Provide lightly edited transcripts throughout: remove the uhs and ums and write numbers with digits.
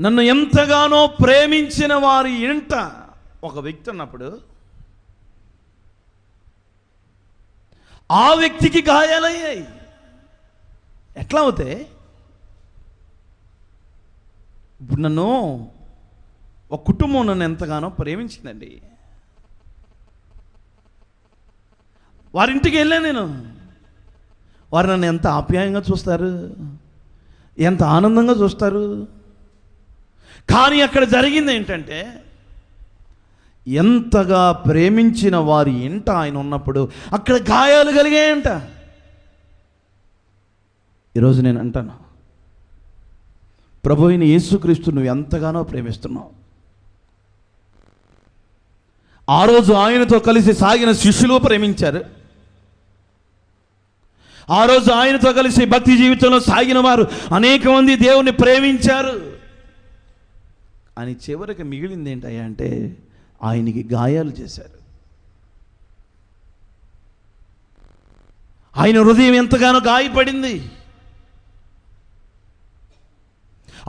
నన్ను ఎంతగానో ప్రేమించిన వారి ఇంట ఒక వ్యక్తి ఉన్నప్పుడు ఆ వ్యక్తికి గాయాలయ్యాయి. ఎట్లా అవుతాయి? ఇప్పుడు నన్ను ఒక కుటుంబం నన్ను ఎంతగానో ప్రేమించిందండి. వారింటికి వెళ్ళాను నేను. వారు నన్ను ఎంత ఆప్యాయంగా చూస్తారు, ఎంత ఆనందంగా చూస్తారు. కానీ అక్కడ జరిగింది ఏంటంటే, ఎంతగా ప్రేమించిన వారి ఇంట ఆయన ఉన్నప్పుడు అక్కడ గాయాలు కలిగాయంట. ఈరోజు నేను అంటాను, ప్రభు అయిన యేసుక్రీస్తు నువ్వు ఎంతగానో ప్రేమిస్తున్నావు. ఆ రోజు ఆయనతో కలిసి సాగిన శిష్యులు ప్రేమించారు. ఆ రోజు ఆయనతో కలిసి భక్తి జీవితంలో సాగిన వారు అనేక మంది దేవుని ప్రేమించారు. అని చివరికి మిగిలింది ఏంటయ్యా అంటే, ఆయనకి గాయాలు చేశారు. ఆయన హృదయం ఎంతగానో గాయపడింది.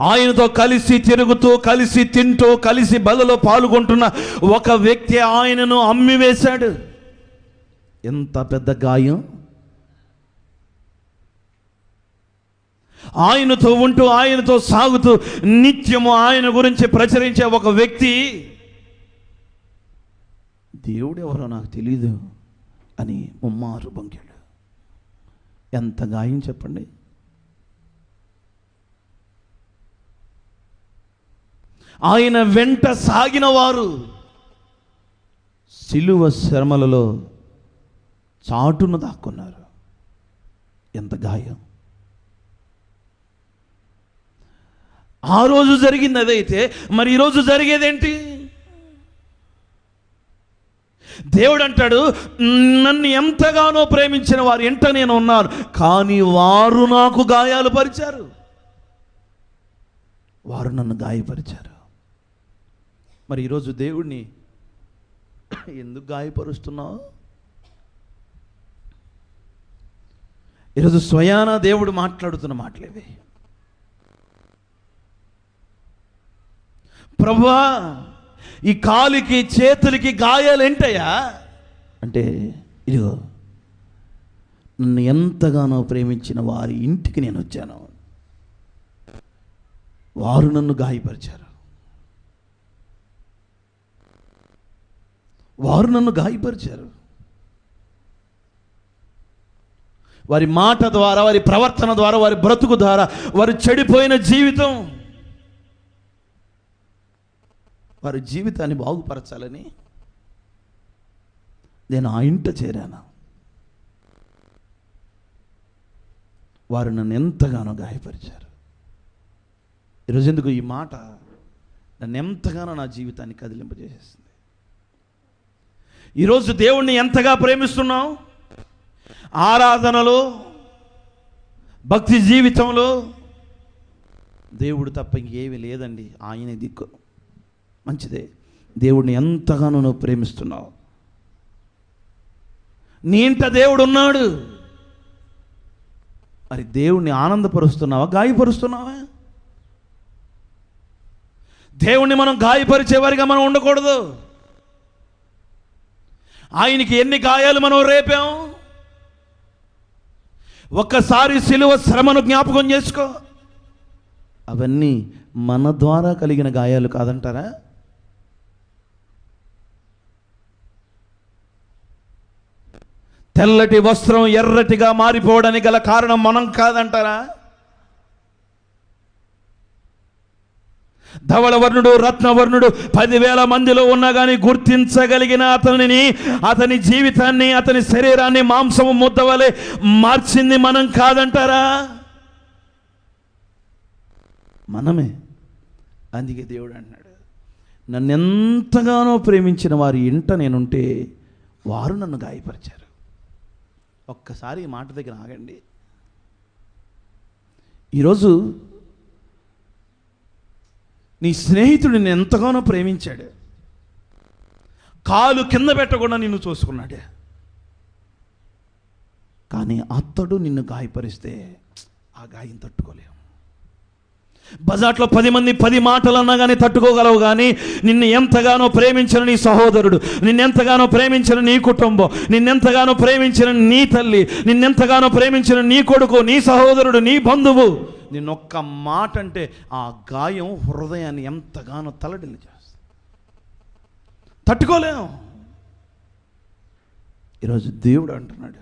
ఆయనతో కలిసి తిరుగుతూ, కలిసి తింటూ, కలిసి బలలో పాల్గొంటున్న ఒక వ్యక్తి ఆయనను అమ్మివేశాడు. ఎంత పెద్ద గాయం! ఆయనతో ఉంటూ, ఆయనతో సాగుతూ, నిత్యము ఆయన గురించి ప్రచురించే ఒక వ్యక్తి దేవుడు ఎవరో నాకు తెలీదు అని ముమ్మారు బొంకాడు. ఎంత గాయం చెప్పండి. ఆయన వెంట సాగిన వారు సిలువ శ్రమలలో చాటున దాక్కున్నారు. ఎంత గాయం! ఆ రోజు జరిగింది అదైతే, మరి ఈరోజు జరిగేదేంటి? దేవుడు అంటాడు, నన్ను ఎంతగానో ప్రేమించిన వారి ఇంట నేను ఉన్నాను, కానీ వారు నాకు గాయాలు పరిచారు. వారు నన్ను గాయపరిచారు. మరి ఈరోజు దేవుడిని ఎందుకు గాయపరుస్తున్నావు? ఈరోజు స్వయాన దేవుడు మాట్లాడుతున్న మాటలేవి. ప్రభువా, ఈ కాలికి చేతులకి గాయాలు ఏంటయ్యా అంటే, ఇదిగో నన్ను ఎంతగానో ప్రేమించిన వారి ఇంటికి నేను వచ్చాను, వారు నన్ను గాయపరిచారు. వారు నన్ను గాయపరిచారు. వారి మాట ద్వారా, వారి ప్రవర్తన ద్వారా, వారి బ్రతుకు ద్వారా, వారి చెడిపోయిన జీవితం, వారి జీవితాన్ని బాగుపరచాలని నేను ఆ ఇంట చేరాను. వారు నన్ను ఎంతగానో గాయపరిచారు. ఈరోజు ఎందుకు ఈ మాట నన్ను ఎంతగానో నా జీవితాన్ని కదిలింపజేసేసింది. ఈరోజు దేవుణ్ణి ఎంతగా ప్రేమిస్తున్నావు? ఆరాధనలో, భక్తి జీవితంలో దేవుడు తప్ప ఇంకేమీ లేదండి, ఆయనే దిక్కు. మంచిదే, దేవుడిని ఎంతగానో నువ్వు ప్రేమిస్తున్నావు. నీ ఇంట దేవుడు ఉన్నాడు. మరి దేవుణ్ణి ఆనందపరుస్తున్నావా, గాయపరుస్తున్నావా? దేవుణ్ణి మనం గాయపరిచేవారిగా మనం ఉండకూడదు. ఆయనకి ఎన్ని గాయాలు మనం రేపాం? ఒక్కసారి సిలువ శ్రమను జ్ఞాపకం చేసుకో. అవన్నీ మన ద్వారా కలిగిన గాయాలు కాదంటారా? తెల్లటి వస్త్రం ఎర్రటిగా మారిపోవడానికి గల కారణం మనం కాదంటారా? ధవళవర్ణుడు, రత్నవర్ణుడు 10,000 మందిలో ఉన్నా కానీ గుర్తించగలిగిన అతని జీవితాన్ని, అతని శరీరాన్ని మాంసము ముద్దవలే మార్చింది మనం కాదంటారా? మనమే. అందుకే దేవుడు అన్నాడు, నన్ను ఎంతగానో ప్రేమించిన వారి ఇంట నేనుంటే వారు నన్ను గాయపరిచారు. ఒక్కసారి ఈ మాట దగ్గర ఆగండి. ఈరోజు నీ స్నేహితుడు నిన్ను ఎంతగానో ప్రేమించాడు, కాలు కింద పెట్టకుండా నిన్ను చూసుకున్నాడు. కానీ అతడు నిన్ను గాయపరిస్తే ఆ గాయం తట్టుకోలేవు. బజార్లో 10 మంది 10 మాటలు అన్నా కానీ తట్టుకోగలవు, కానీ నిన్ను ఎంతగానో ప్రేమించిన నీ సహోదరుడు, నిన్నెంతగానో ప్రేమించిన నీ కుటుంబం, నిన్నెంతగానో ప్రేమించిన నీ తల్లి, నిన్నెంతగానో ప్రేమించిన నీ కొడుకు, నీ సహోదరుడు, నీ బంధువు నిన్నొక్క మాట అంటే ఆ గాయం హృదయాన్ని ఎంతగానో తలడిల్లి చేస్తుంది, తట్టుకోలేము. ఈరోజు దేవుడు అంటున్నాడు,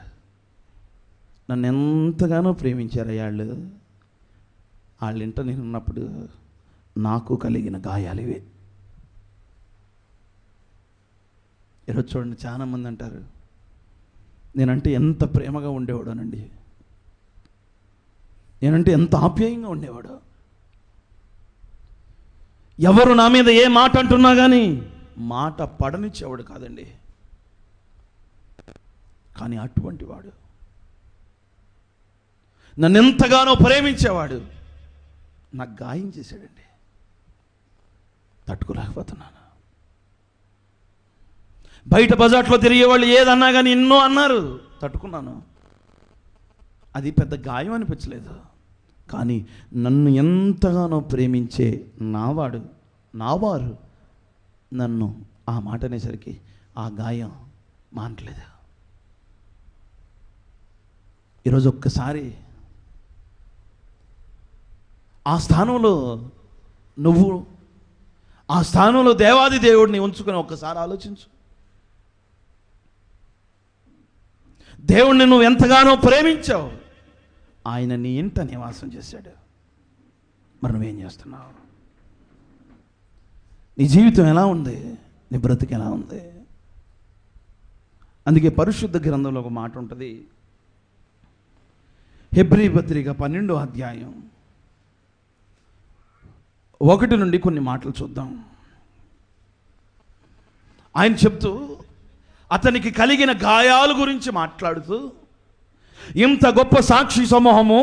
నన్ను ఎంతగానో ప్రేమించారు వాళ్ళింట నేను ఉన్నప్పుడు నాకు కలిగిన గాయాలు ఇవే. ఈరోజు చూడండి, చాలామంది అంటారు నేనంటే ఎంత ప్రేమగా ఉండేవాడోనండి, నేనంటే ఎంత ఆప్యాయంగా ఉండేవాడు, ఎవరు నా మీద ఏ మాట అంటున్నా కానీ మాట పడనిచ్చేవాడు కాదండి. కానీ అటువంటి వాడు నన్ను ఎంతగానో ప్రేమించేవాడు నాకు గాయం చేశాడండి, తట్టుకోలేకపోతున్నాను. బయట బజార్లో తిరిగే వాళ్ళు ఏదన్నా కానీ ఎన్నో అన్నారు, తట్టుకున్నాను. అది పెద్ద గాయం అనిపించలేదు. కానీ నన్ను ఎంతగానో ప్రేమించే నావారు నన్ను ఆ మాట అనేసరికి ఆ గాయం మానట్లేదు. ఈరోజు ఒక్కసారి ఆ స్థానంలో నువ్వు, ఆ స్థానంలో దేవాది దేవుడిని ఉంచుకొని ఒక్కసారి ఆలోచించు. దేవుణ్ణి నువ్వు ఎంతగానో ప్రేమించావు, ఆయన నీ ఇంట నివాసం చేశాడు. మరి నువ్వేం చేస్తున్నావు? నీ జీవితం ఎలా ఉంది? నీ బ్రతుకు ఎలా ఉంది? అందుకే పరిశుద్ధ గ్రంథంలో ఒక మాట ఉంటుంది, హెబ్రీ పత్రిక 12వ అధ్యాయం 1 నుండి కొన్ని మాటలు చూద్దాం. ఆయన చెప్తూ అతనికి కలిగిన గాయాల గురించి మాట్లాడుతూ, ఇంత గొప్ప సాక్షి సమూహము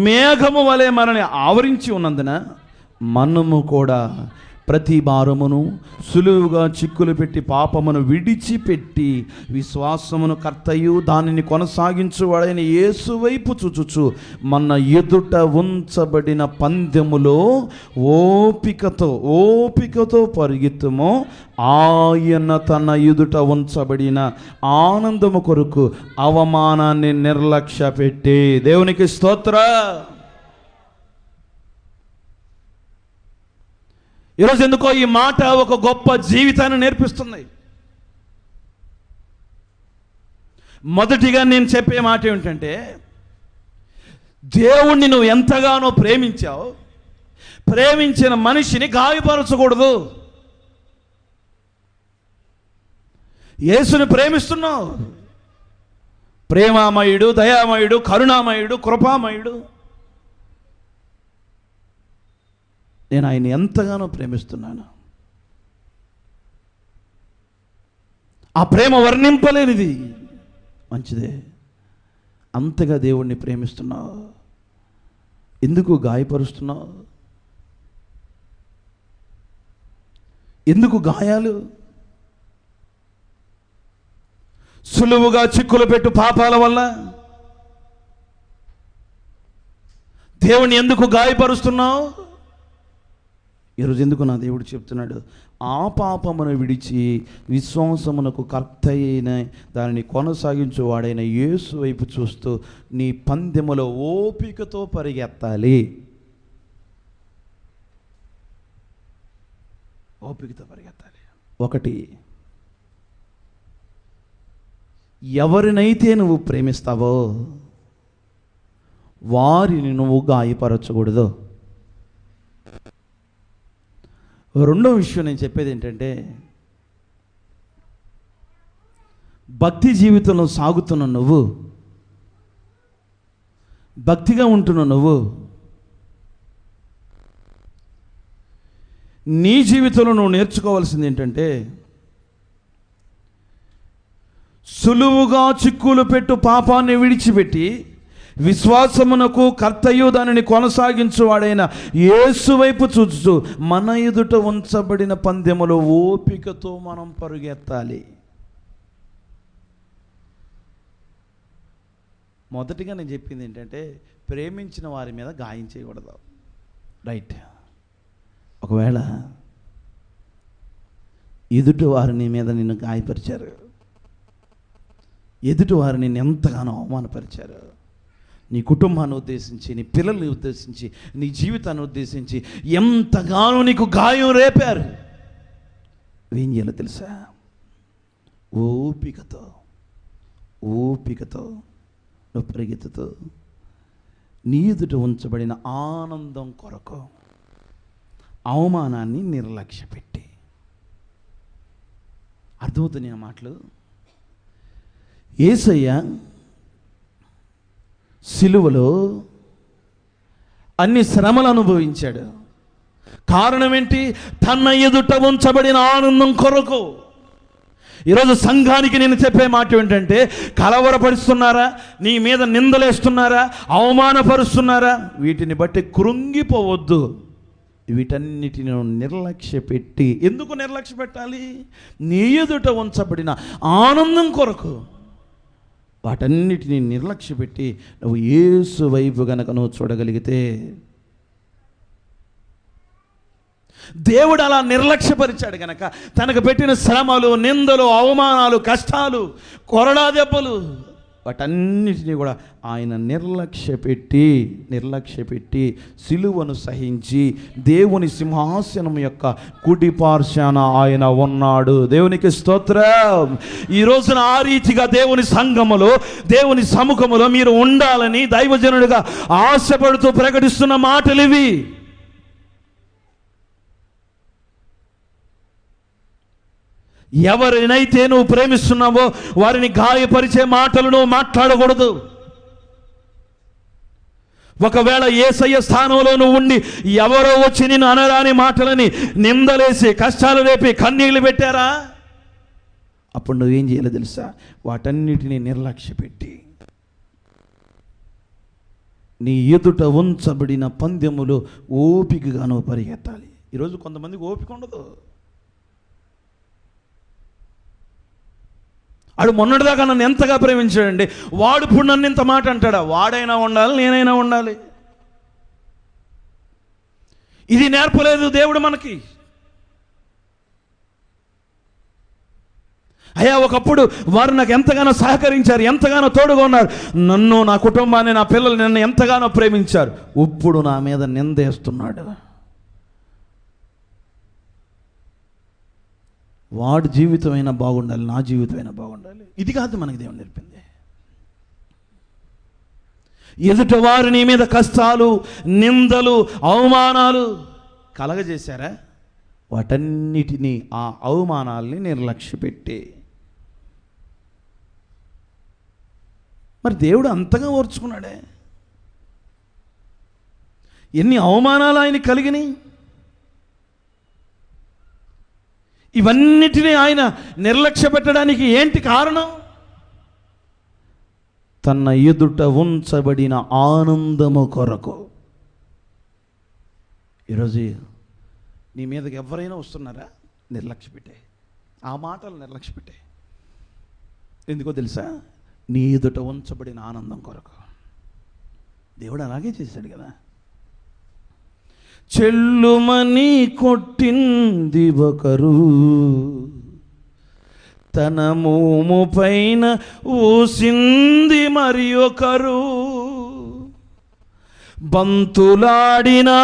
మేఘము వలె మనని ఆవరించి ఉన్నందున మనము కూడా ప్రతి భారమును సులువుగా చిక్కులు పెట్టి పాపమును విడిచిపెట్టి విశ్వాసమును కర్తయు దానిని కొనసాగించువాడైన యేసు వైపు చూచుచు మన ఎదుట ఉంచబడిన పందెములో ఓపికతో పరిగెత్తుము. ఆయన తన ఎదుట ఉంచబడిన ఆనందము కొరకు అవమానాన్ని నిర్లక్ష్య పెట్టి. దేవునికి స్తోత్రం. ఈరోజు ఎందుకో ఈ మాట ఒక గొప్ప జీవితాన్ని నేర్పిస్తుంది. మొదటిగా నేను చెప్పే మాట ఏమిటంటే, దేవుణ్ణి నువ్వు ఎంతగానో ప్రేమించావు, ప్రేమించిన మనిషిని గాయపరచకూడదు. యేసుని ప్రేమిస్తున్నావు, ప్రేమామయుడు, దయామయుడు, కరుణామయుడు, కృపామయుడు. నేను ఆయన ఎంతగానో ప్రేమిస్తున్నాను. ఆ ప్రేమ వర్ణింపలేనిది. మంచిదే, అంతగా దేవుణ్ణి ప్రేమిస్తున్నావు, ఎందుకు గాయపరుస్తున్నావు? ఎందుకు గాయాలు? సులువుగా చిక్కులు పెట్టు పాపాల వల్ల దేవుణ్ణి ఎందుకు గాయపరుస్తున్నావు? ఈరోజు ఎందుకు నా దేవుడు చెప్తున్నాడు, ఆ పాపమును విడిచి విశ్వాసమునకు కర్త అయిన దానిని కొనసాగించువాడైన యేసు వైపు చూస్తూ నీ పందెములో ఓపికతో పరిగెత్తాలి. ఓపికతో పరిగెత్తాలి. 1, ఎవరినైతే నువ్వు ప్రేమిస్తావో వారిని నువ్వు గాయపరచకూడదు. రెండో విషయం నేను చెప్పేది ఏంటంటే, భక్తి జీవితంలో సాగుతున్న నువ్వు, భక్తిగా ఉంటున్న నువ్వు, నీ జీవితంలో నువ్వు నేర్చుకోవాల్సింది ఏంటంటే, సులువుగా చిక్కులు పెట్టు పాపాన్ని విడిచిపెట్టి విశ్వాసమునకు కర్తయు దానిని కొనసాగించువాడైన యేసు వైపు చూస్తూ మన ఎదుట ఉంచబడిన పందెములో ఓపికతో మనం పరుగెత్తాలి. మొదటిగా నేను చెప్పింది ఏంటంటే, ప్రేమించిన వారి మీద గాయం చేయకూడదు. రైట్. ఒకవేళ ఎదుటి వారు నీ మీద నిన్ను గాయపరిచారు, ఎదుటి వారు నిన్ను ఎంతగానో అవమానపరిచారు, నీ కుటుంబాన్ని ఉద్దేశించి, నీ పిల్లల్ని ఉద్దేశించి, నీ జీవితాన్ని ఉద్దేశించి ఎంతగానో నీకు గాయం రేపారు, ఏం చేయాలో తెలుసా? ఓపికతో నువ్వు పరిగెత్తుతూ నీ ఎదుట ఉంచబడిన ఆనందం కొరకు అవమానాన్ని నిర్లక్ష్య పెట్టి. అర్థమవుతున్నాయి ఆ మాటలు? యేసయ్య సిలువలో అన్ని శ్రమలు అనుభవించాడు. కారణం ఏంటి? తన ఎదుట ఉంచబడిన ఆనందం కొరకు. ఈరోజు సంఘానికి నేను చెప్పే మాట ఏంటంటే, కలవరపరుస్తున్నారా, నీ మీద నిందలేస్తున్నారా, అవమానపరుస్తున్నారా, వీటిని బట్టి కృంగిపోవద్దు. వీటన్నిటిని నిర్లక్ష్య పెట్టి. ఎందుకు నిర్లక్ష్య పెట్టాలి? నీ ఎదుట ఉంచబడిన ఆనందం కొరకు వాటన్నిటిని నిర్లక్ష్య పెట్టి నువ్వు యేసు వైపు గనక నువ్వు చూడగలిగితే, దేవుడు అలా నిర్లక్ష్యపరిచాడు గనక తనకు పెట్టిన శ్రమలు, నిందలు, అవమానాలు, కష్టాలు, కొరడా దెబ్బలు, వాటన్నిటినీ కూడా ఆయన నిర్లక్ష్య పెట్టి సిలువను సహించి దేవుని సింహాసనం యొక్క కుడి పార్శ్వాన ఆయన ఉన్నాడు. దేవునికి స్తోత్రం. ఈ రోజున ఆ రీతిగా దేవుని సంఘములో, దేవుని సముఖములో మీరు ఉండాలని దైవజనుడిగా ఆశపడుతూ ప్రకటిస్తున్న మాటలు ఇవి. ఎవరినైతే నువ్వు ప్రేమిస్తున్నావో వారిని గాయపరిచే మాటలు నువ్వు మాట్లాడకూడదు. ఒకవేళ యేసయ్య స్థానంలో నువ్వు ఉండి ఎవరో వచ్చి నిన్ను అనరాని మాటలని నిందలేసి, కష్టాలు రేపి, కన్నీళ్లు పెట్టారా, అప్పుడు నువ్వేం చేయాలో తెలుసా? వాటన్నిటినీ నిర్లక్ష్య పెట్టి నీ ఎదుట ఉంచబడిన పందెములు ఓపికగా నువ్వు పరిగెత్తాలి. ఈరోజు కొంతమందికి ఓపిక ఉండదు. వాడు మొన్నటిదాకా నన్ను ఎంతగా ప్రేమించాడండి, వాడు ఇప్పుడు నన్ను ఇంత మాట అంటాడా? వాడైనా ఉండాలి, నేనైనా ఉండాలి. ఇది నేర్పలేదు దేవుడు మనకి. అయ్యా, ఒకప్పుడు వారు నాకు ఎంతగానో సహకరించారు, ఎంతగానో తోడుగా ఉన్నారు, నన్ను, నా కుటుంబాన్ని, నా పిల్లలు నన్ను ఎంతగానో ప్రేమించారు, ఇప్పుడు నా మీద నిందేస్తున్నాడు. వాడి జీవితం అయినా బాగుండాలి, నా జీవితం అయినా బాగుండాలి. ఇది కాదు మనకి దేవుడు నేర్పింది. ఎదుట వారు నీ మీద కష్టాలు, నిందలు, అవమానాలు కలగజేశారా, వాటన్నిటినీ, ఆ అవమానాల్ని నిర్లక్ష్య పెట్టి. మరి దేవుడు అంతగా ఓర్చుకున్నాడే, ఎన్ని అవమానాలు ఆయన కలిగినాయి. ఇవన్నిటినీ ఆయన నిర్లక్ష్య పెట్టడానికి ఏంటి కారణం? తన ఎదుట ఉంచబడిన ఆనందము కొరకు. ఈరోజు నీ మీదకి ఎవరైనా వస్తున్నారా, నిర్లక్ష్య పెట్టే, ఆ మాటలు నిర్లక్ష్య పెట్టే. ఎందుకో తెలుసా? నీ ఎదుట ఉంచబడిన ఆనందం కొరకు. దేవుడు అలాగే చేశాడు కదా. చెల్లుమని కొట్టింది ఒకరు, తన మోము పైన ఊసింది మరి ఒకరు, బంతులాడినారా,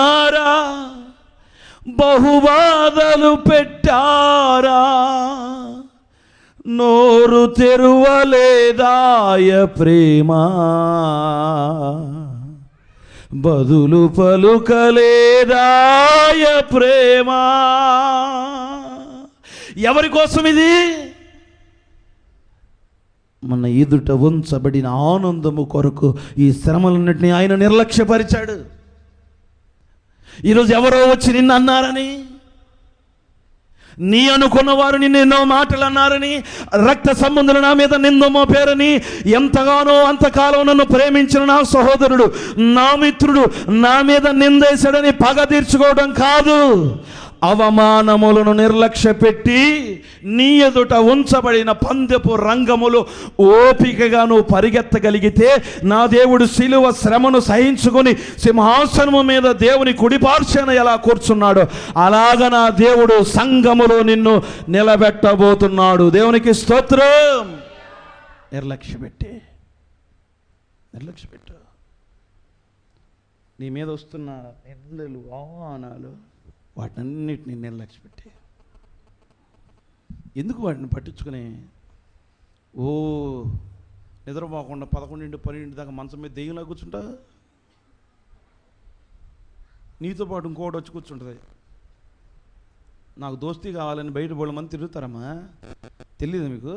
బహుబాధలు పెట్టారా, నోరు తెరువలేదాయ ప్రేమ, బదులు పలుకలేదాయ ప్రేమ. ఎవరి కోసం ఇది? మన ఎదుట ఉంచబడిన ఆనందము కొరకు ఈ శ్రమలన్నింటినీ ఆయన నిర్లక్ష్యపరిచాడు. ఈరోజు ఎవరో వచ్చి నిన్ను అన్నారని, నీ అనుకున్న వారు నిన్ను ఎన్నో మాటలు అన్నారని, రక్త సంబంధులు నా మీద నింద మోపారని, ఎంతగానో అంతకాలం నన్ను ప్రేమించిన నా సహోదరుడు, నా మిత్రుడు నా మీద నిందేశాడని పగ తీర్చుకోవడం కాదు. అవమానములను నిర్లక్ష్య పెట్టి నీ ఎదుట ఉంచబడిన పందెపు రంగములు ఓపికగా నువ్వు పరిగెత్తగలిగితే, నా దేవుడు శిలువ శ్రమను సహించుకొని సింహాసనము మీద దేవుని కుడిపార్శ్వన ఎలా కూర్చున్నాడో అలాగ నా దేవుడు సంఘములో నిన్ను నిలబెట్టబోతున్నాడు. దేవునికి స్తోత్రం. నిర్లక్ష్యపెట్టి నీ మీద వస్తున్న నిందలు, అవమానాలు, వాటన్నిటిని నిర్లక్ష్యపెట్టి ఎందుకు వాటిని పట్టించుకుని నిద్రపోకుండా 11-12 దాకా మంచం మీద దెయ్యంలా కూర్చుంటా? నీతో పాటు ఇంకోటి వచ్చి కూర్చుంటుంది. నాకు దోస్తీ కావాలని బయట బోళ్ళ మంది తిరుగుతారమ్మా, తెలియదు మీకు?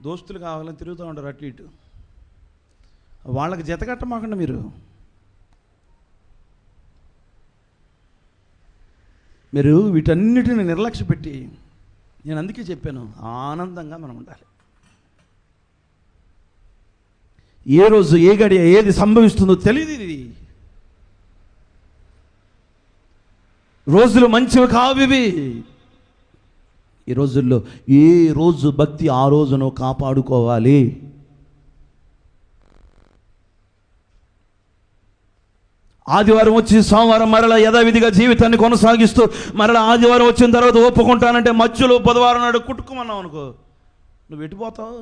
దోస్తులు కావాలని తిరుగుతూ ఉంటారు అటు ఇటు. వాళ్ళకి జత కట్టమాకండి మీరు వీటన్నిటిని నిర్లక్ష్య పెట్టి, నేను అందుకే చెప్పాను, ఆనందంగా మనం ఉండాలి. ఏ రోజు ఏ గడియ ఏది సంభవిస్తుందో తెలియదు. ఇది రోజులు మంచివి కావు ఇవి. ఈ రోజుల్లో ఏ రోజు భక్తి ఆ రోజును కాపాడుకోవాలి. ఆదివారం వచ్చి సోమవారం మరలా యథావిధిగా జీవితాన్ని కొనసాగిస్తూ మరలా ఆదివారం వచ్చిన తర్వాత ఒప్పుకుంటానంటే మధ్యలో బుధవారం నాడు కుట్టుకోమన్నావు అనుకో, నువ్వు ఎట్టిపోతావు.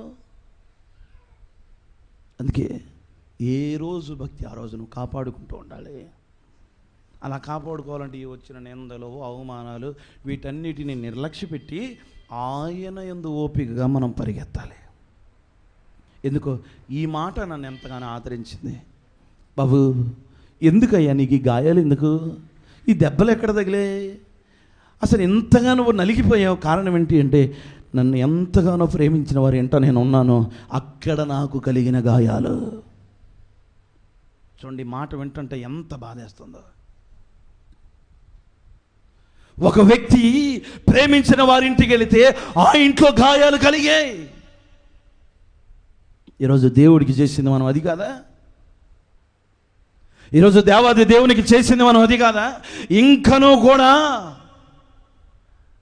అందుకే ఏ రోజు భక్తి ఆ రోజు నువ్వు కాపాడుకుంటూ ఉండాలి. అలా కాపాడుకోవాలంటే ఈ వచ్చిన నిందలు, అవమానాలు, వీటన్నిటిని నిర్లక్ష్య పెట్టి ఆయన యందు ఓపికగా మనం పరిగెత్తాలి. ఎందుకో ఈ మాట నన్ను ఎంతగానో ఆదరించింది. బాబు, ఎందుకయ్యా నీకు ఈ గాయాలు, ఎందుకు ఈ దెబ్బలు ఎక్కడ తగిలే, అసలు ఎంతగా నువ్వు నలిగిపోయావు? కారణం ఏంటి అంటే, నన్ను ఎంతగానో ప్రేమించిన వారి ఎంట నేను ఉన్నాను, అక్కడ నాకు కలిగిన గాయాలు. చూడండి, మాట వింటుంటే ఎంత బాధేస్తుందో. ఒక వ్యక్తి ప్రేమించిన వారింటికి వెళితే ఆ ఇంట్లో గాయాలు కలిగాయి. ఈరోజు దేవుడికి చేసింది మనం అది కాదా? ఈరోజు దేవాది దేవునికి చేసింది మనం అది కాదా? ఇంకనూ కూడా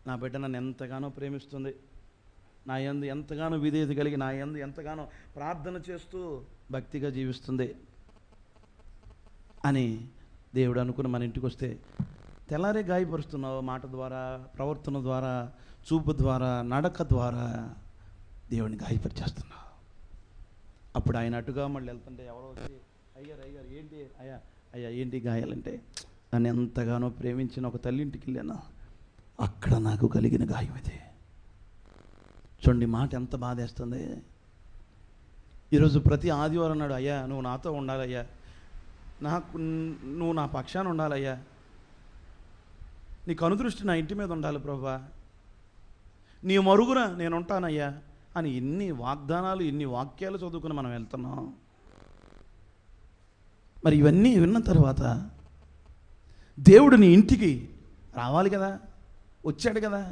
నా బిడ్డ నన్ను ఎంతగానో ప్రేమిస్తుంది, నా యందు ఎంతగానో విధేయత కలిగి, నా యందు ఎంతగానో ప్రార్థన చేస్తూ భక్తిగా జీవిస్తుంది అని దేవుడు అనుకుని మన ఇంటికి వస్తే తెల్లారే గాయపరుస్తున్నావు. మాట ద్వారా, ప్రవర్తన ద్వారా, చూపు ద్వారా, నడక ద్వారా దేవుడిని గాయపరిచేస్తున్నావు. అప్పుడు ఆయన అటుగా మళ్ళీ వెళ్తుంటే ఎవరో వచ్చి, అయ్యారు ఏంటి అయ్యా ఏంటి గాయాలంటే, నన్ను ఎంతగానో ప్రేమించిన ఒక తల్లింటికి వెళ్ళాను, అక్కడ నాకు కలిగిన గాయం ఇది. చూడండి మాట ఎంత బాధేస్తుంది. ఈరోజు ప్రతి ఆదివారం నాడు, అయ్యా నువ్వు నాతో ఉండాలయ్యా, నువ్వు నా పక్షాన ఉండాలయ్యా, నీ కనుదృష్టి నా ఇంటి మీద ఉండాలి ప్రభువా, నీ మరుగున నేను ఉంటానయ్యా అని ఎన్ని వాగ్దానాలు, ఎన్ని వాక్యాలు చదువుకుని మనం వెళ్తున్నాం. మరి ఇవన్నీ విన్న తర్వాత దేవుడు నీ ఇంటికి రావాలి కదా, వచ్చాడు కదా,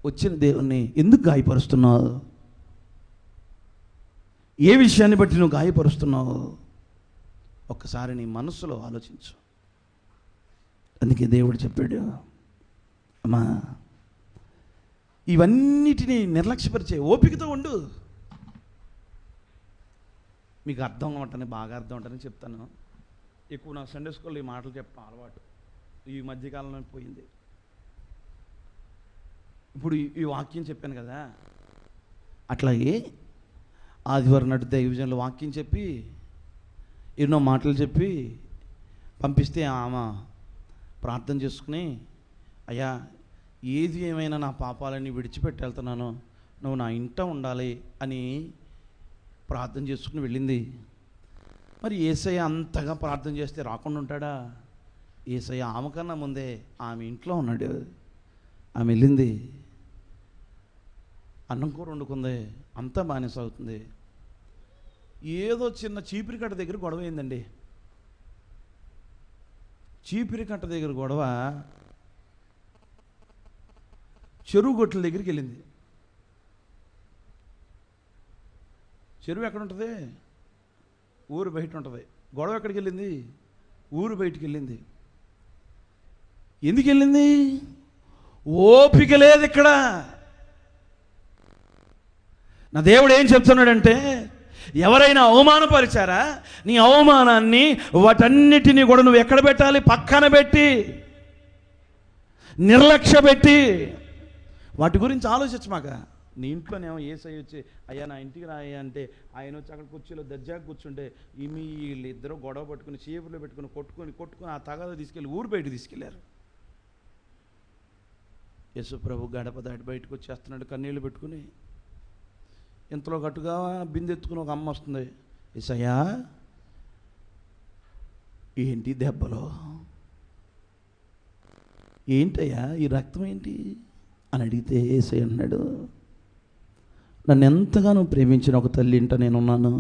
వచ్చిన దేవుణ్ణి ఎందుకు గాయపరుస్తున్నావు? ఏ విషయాన్ని బట్టి నువ్వు గాయపరుస్తున్నావు? ఒక్కసారి నీ మనస్సులో ఆలోచించు. అందుకే దేవుడు చెప్పాడు, అమ్మా ఇవన్నిటినీ నిర్లక్ష్యపరిచే ఓపికతో ఉండు. మీకు అర్థం అవ్వటని, బాగా అర్థం అవ్వటని చెప్తాను. ఎక్కువ నా సండే స్కూల్లో ఈ మాటలు చెప్పడం అలవాటు ఈ మధ్యకాలంలో పోయింది. ఇప్పుడు ఈ వాక్యం చెప్పాను కదా, అట్లాగే ఆదివారం నాడు దైవజనులు వాక్యం చెప్పి ఎన్నో మాటలు చెప్పి పంపిస్తే ఆమె ప్రార్థన చేసుకుని, అయ్యా ఏది ఏమైనా నా పాపాలని విడిచిపెట్టి వెళ్తున్నాను, నువ్వు నా ఇంట ఉండాలి అని ప్రార్థన చేసుకుని వెళ్ళింది. మరి యేసయ్య అంతగా ప్రార్థన చేస్తే రాకుండా ఉంటాడా? యేసయ్య ఆమె కన్నా ముందే ఆమె ఇంట్లో ఉన్నాడు. ఆమె వెళ్ళింది, అన్నం కూర వండుకుంది, అంతా బాగానే సాగుతుంది. ఏదో చిన్న చీపిరి కట్ట దగ్గర గొడవ అయిందండి. చీపిరి కట్ట దగ్గర గొడవ చెరువు గొట్ల దగ్గరికి వెళ్ళింది. చెరువు ఎక్కడ ఉంటుంది? ఊరు బయట ఉంటుంది. గొడవ ఎక్కడికి వెళ్ళింది? ఊరు బయటికి వెళ్ళింది. ఎందుకు వెళ్ళింది? ఓపిక లేదు ఇక్కడ. నా దేవుడు ఏం చెప్తున్నాడంటే, ఎవరైనా అవమానపరిచారా, నీ అవమానాన్ని వాటన్నిటినీ కూడా నువ్వు ఎక్కడ పెట్టాలి? పక్కన పెట్టి, నిర్లక్ష్య పెట్టి, వాటి గురించి ఆలోచించమాక. నీ ఇంట్లోనేమో ఏసై వచ్చి, అయ్యా నా ఇంటికి రాయ్యా అంటే, ఆయన వచ్చి అక్కడ కుర్చీలో దర్జాగా కూర్చుంటే వీళ్ళు ఇద్దరు గొడవ పట్టుకుని చీపుర్లో పెట్టుకుని కొట్టుకుని ఆ తగాద తీసుకెళ్ళి ఊరు బయటకు తీసుకెళ్లారు. యేసు ప్రభు గడప దాటి బయటకు వచ్చేస్తున్నాడు కన్నీళ్ళు పెట్టుకుని. ఇంతలో గట్టుగా బిందెత్తుకుని ఒక అమ్మ వస్తుంది. యేసయ్యా ఏంటి దెబ్బలో, ఏంటయ్యా ఈ రక్తం ఏంటి అని అడిగితే యేసయ్య అన్నాడు, నన్ను ఎంతగానో ప్రేమించిన ఒక తల్లి ఇంట నేనున్నాను.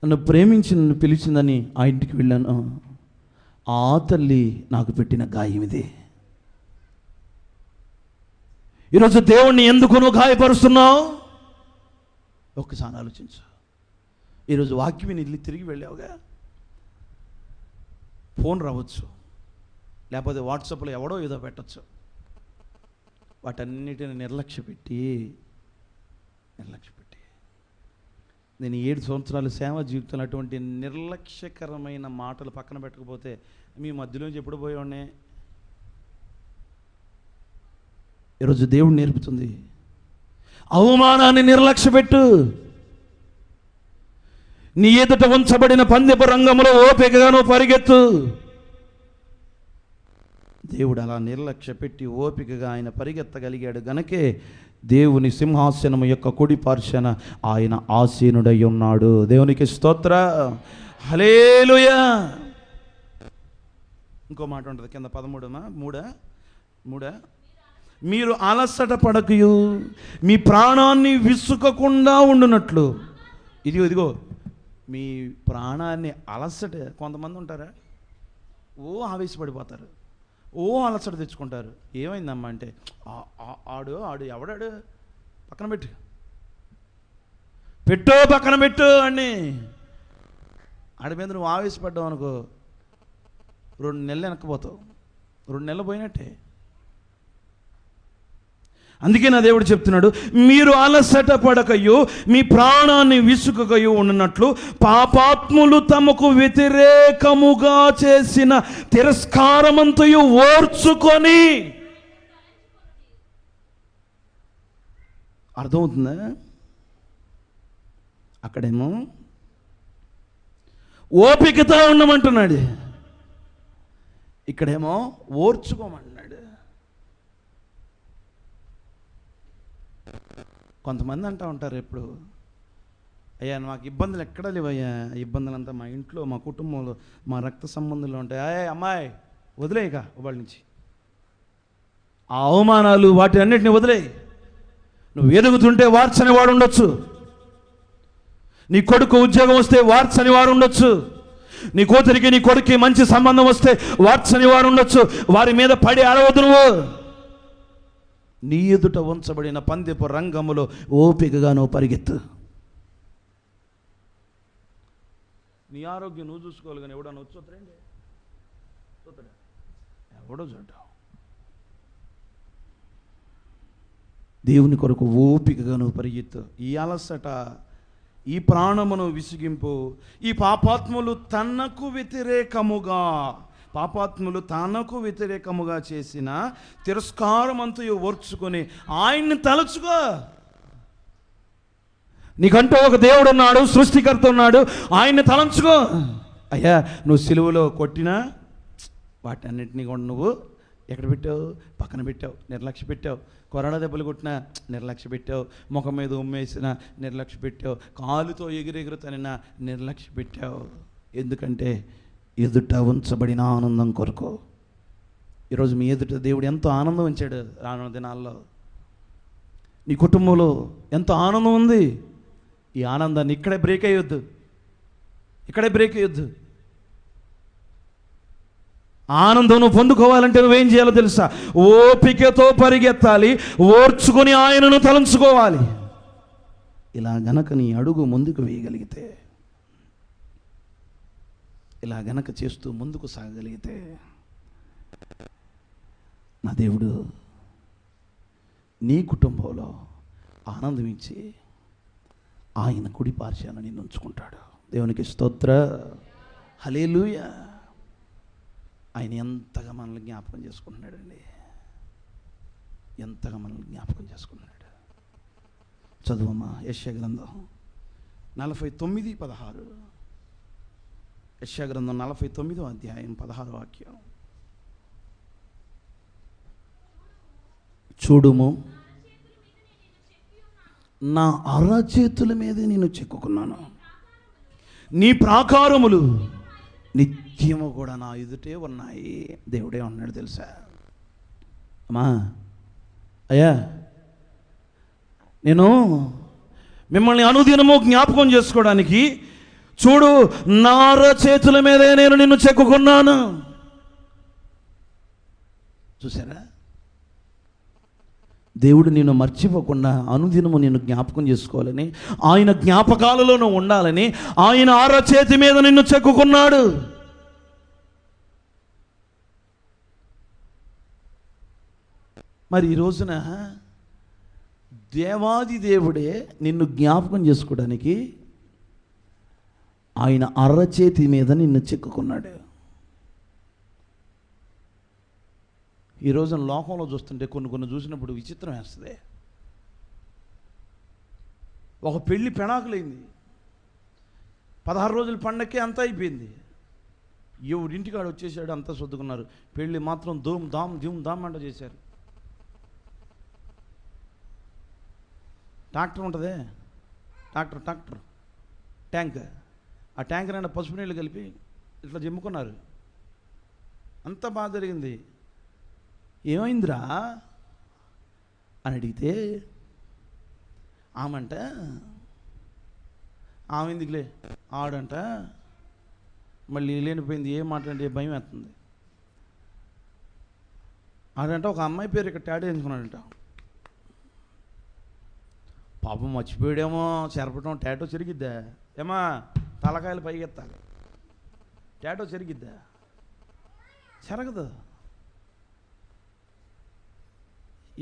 నన్ను ప్రేమించి నన్ను పిలిచిందని ఆ ఇంటికి వెళ్ళాను. ఆ తల్లి నాకు పెట్టిన గాయం ఇది. ఈరోజు దేవుణ్ణి ఎందుకు నువ్వు గాయపరుస్తున్నావు? ఒక్కసారి ఆలోచించు. ఈరోజు వాక్యం విని తిరిగి వెళ్ళావుగా, ఫోన్ రావచ్చు, లేకపోతే వాట్సాప్లో ఎవడో ఏదో పెట్టచ్చు. వాటన్నిటిని నిర్లక్ష్య పెట్టి నేను 7 సంవత్సరాలు సేవ జీవితంలో అటువంటి నిర్లక్ష్యకరమైన మాటలు పక్కన పెట్టకపోతే మీ మధ్యలోంచి ఎప్పుడు పోయేవాడినే. ఈరోజు దేవుడు నేర్పుతుంది, అవమానాన్ని నిర్లక్ష్య పెట్టు. నీ ఎదుట ఉంచబడిన పందెపు రంగంలో ఓపికగాను పరిగెత్తు. దేవుడు అలా నిర్లక్ష్య పెట్టి ఓపికగా ఆయన పరిగెత్తగలిగాడు గనకే దేవుని సింహాసనం యొక్క కుడి పార్శ్వన ఆయన ఆసీనుడై ఉన్నాడు. దేవునికి స్తోత్ర, హల్లెలూయా. ఇంకో మాట ఉంటుంది కింద 13 మీరు అలసట పడకయు మీ ప్రాణాన్ని విసుకకుండా ఉండునట్లు. ఇదిగో మీ ప్రాణాన్ని అలసట. కొంతమంది ఉంటారా, ఆవేశపడిపోతారు, అలసట తెచ్చుకుంటారు. ఏమైందమ్మా అంటే, ఆడు ఎవడాడు పక్కన పక్కన పెట్టు అని. ఆడి మీద నువ్వు ఆవేశపడ్డావు అనుకో, 2 నెలలు వెనక్కిపోతావు, 2 నెలలు పోయినట్టే. అందుకే నా దేవుడు చెప్తున్నాడు, మీరు అలసట పడకయు మీ ప్రాణాన్ని విసుకకయు ఉన్నట్లు పాపాత్ములు తమకు వ్యతిరేకముగా చేసిన తిరస్కారమంతయు ఓర్చుకొని. అర్థమవుతుందా? అక్కడేమో ఓపికతో ఉండమంటున్నాడు, ఇక్కడేమో ఓర్చుకోమంటున్నాడు. కొంతమంది అంటూ ఉంటారు ఎప్పుడు, అయ్యా మాకు ఇబ్బందులు ఎక్కడా లేవయ్యా, ఇబ్బందులంతా మా ఇంట్లో, మా కుటుంబంలో, మా రక్త సంబంధంలో ఉంటాయి. అమ్మాయి వదిలేయక వాళ్ళ నుంచి ఆ అవమానాలు వాటి అన్నిటిని వదిలేయి. నువ్వు ఎదుగుతుంటే వార్చని వాడు ఉండొచ్చు, నీ కొడుకు ఉద్యోగం వస్తే వార్చని వారు ఉండొచ్చు, నీ కూతురికి నీ కొడుక్కి మంచి సంబంధం వస్తే వార్చని వారు ఉండొచ్చు. వారి మీద పడి అరవద్దు. నువ్వు నీ ఎదుట ఉంచబడిన పందెపు రంగములో ఓపికగా నువ్వు పరిగెత్తు. నీ ఆరోగ్యం నువ్వు చూసుకోవాలి, కానీ ఎవడన్నా వచ్చేస్తారండి, ఎవడో చూడ్డావు. దేవుని కొరకు ఓపికగా నువ్వు పరిగెత్తు. ఈ అలసట, ఈ ప్రాణమును విసిగింపు. ఈ పాపాత్ములు తనకు వ్యతిరేకముగా చేసిన తిరస్కారమంతయు ఓర్చుకొని ఆయన్ని తలుచుకో. నీకంటూ ఒక దేవుడు ఉన్నాడు, సృష్టికర్త ఉన్నాడు, ఆయన్ని తలంచుకో. అయ్యా నువ్వు సిలువలో కొట్టినా వాటన్నిటినీ కూడా నువ్వు ఎక్కడ పెట్టావు? పక్కన పెట్టావు, నిర్లక్ష్య పెట్టావు. కొరడా దెబ్బలు కొట్టినా నిర్లక్ష్య పెట్టావు, ముఖం మీద ఉమ్మేసినా నిర్లక్ష్య పెట్టావు, కాలుతో ఎగిరెగురు తనినా నిర్లక్ష్య పెట్టావు. ఎందుకంటే ఎదుట ఉంచబడిన ఆనందం కొరకు. ఈరోజు మీ ఎదుట దేవుడు ఎంతో ఆనందం ఉంచాడు. రానున్న దినాల్లో నీ కుటుంబంలో ఎంతో ఆనందం ఉంది. ఈ ఆనందాన్ని ఇక్కడే బ్రేక్ అయ్యొద్దు. ఆనందం నువ్వు పొందుకోవాలంటే నువ్వేం చేయాలో తెలుసా? ఓపికతో పరిగెత్తాలి, ఓర్చుకొని ఆయనను తలంచుకోవాలి. ఇలా గనక నీ అడుగు ముందుకు వేయగలిగితే, ఇలా గనక చేస్తూ ముందుకు సాగగలిగితే నా దేవుడు నీ కుటుంబంలో ఆనందమించి ఆయన కుడి పార్శ్వాన నిన్ను ఉంచుకుంటాడు. దేవునికి స్తోత్ర, హల్లెలూయా. ఆయన ఎంతగా మనల్ని జ్ఞాపకం చేసుకుంటున్నాడండి, ఎంతగా మనల్ని జ్ఞాపకం చేసుకుంటున్నాడు. చదువమ్మా యెషయా గ్రంథం 49:16. యెషయా గ్రంథం 49వ అధ్యాయం 16వ వాక్యం. చూడుము, నా అరచేతుల మీద నేను చెక్కుకున్నాను, నీ ప్రాకారములు నిత్యము కూడా నా ఎదుటే ఉన్నాయి. దేవుడే ఉన్నాడు తెలుసా. అమ్మా, అయ్యా, నేను మిమ్మల్ని అనుదినము జ్ఞాపకం చేసుకోవడానికి, చూడు, నా అరచేతుల మీదే నేను నిన్ను చెక్కుకున్నాను. చూసారా, దేవుడు నిన్ను మర్చిపోకుండా అనుదినము నిన్ను జ్ఞాపకం చేసుకోవాలని, ఆయన జ్ఞాపకాలలో నువ్వు ఉండాలని ఆయన అరచేతి మీద నిన్ను చెక్కుకున్నాడు. మరి ఈ రోజున దేవాది దేవుడే నిన్ను జ్ఞాపకం చేసుకోవడానికి ఆయన అరచేతి మీద నిన్ను చెక్కుకున్నాడు. ఈ రోజున లోకంలో చూస్తుంటే కొన్ని చూసినప్పుడు విచిత్రం వేస్తుంది. ఒక పెళ్ళి పెనాకులైంది, 16 రోజుల పండక్కే అంతా అయిపోయింది, ఎవరింటికాడు వచ్చేసాడు, అంతా సర్దుకున్నారు. పెళ్ళి మాత్రం ధూమ్ ధామ్ అంట చేశారు. ట్రాక్టర్ ఉంటుంది, ట్రాక్టర్ ట్యాంక్, ఆ ట్యాంకర్ అయినా పసుపు నీళ్ళు కలిపి ఇట్లా జమ్ముకున్నారు. అంత బాగా జరిగింది. ఏమైందిరా అని అడిగితే ఆమంట, ఆమె ఎందుకులే ఆడంట, మళ్ళీ లేనిపోయింది, ఏం మాట్లాడితే భయం వేస్తుంది. ఆడంట ఒక అమ్మాయి పేరు ఇక్కడ టాటూ వేయించుకున్నాడంట. పాపం మర్చిపోయాడేమో, చెరపటం. టాటూ చెరిగిద్దా ఏమా, తలకాయలు పైకెత్తాలి, టాటూ చెరిగిద్దా? చెరగదు.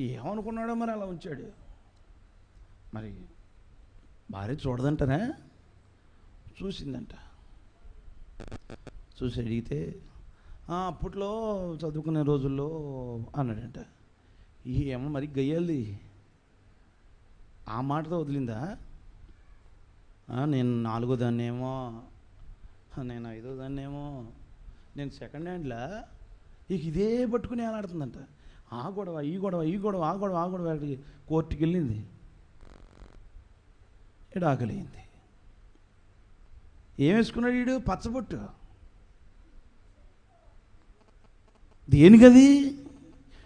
ఏమనుకున్నాడో మరి అలా ఉంచాడు. మరి భార్య చూడదంటనే, చూసిందంట. చూసి అడిగితే అప్పట్లో చదువుకునే రోజుల్లో అన్నాడంట. ఏమో మరి గయ్యాలి ఆ మాటతో వదిలిందా? నేను 4వ దాన్నేమో, నేను 5వ దాన్నేమో, నేను సెకండ్ హ్యాండ్లా, ఇక ఇదే పట్టుకుని ఆలాడుతుందంట. ఆ గొడవ ఈ గొడవ ఈ గొడవ ఆ గొడవ ఆ గొడవ, కోర్టుకి వెళ్ళింది, ఆకలింది. ఏం వేసుకున్నాడు వీడు? పచ్చబొట్టు. దేనికది?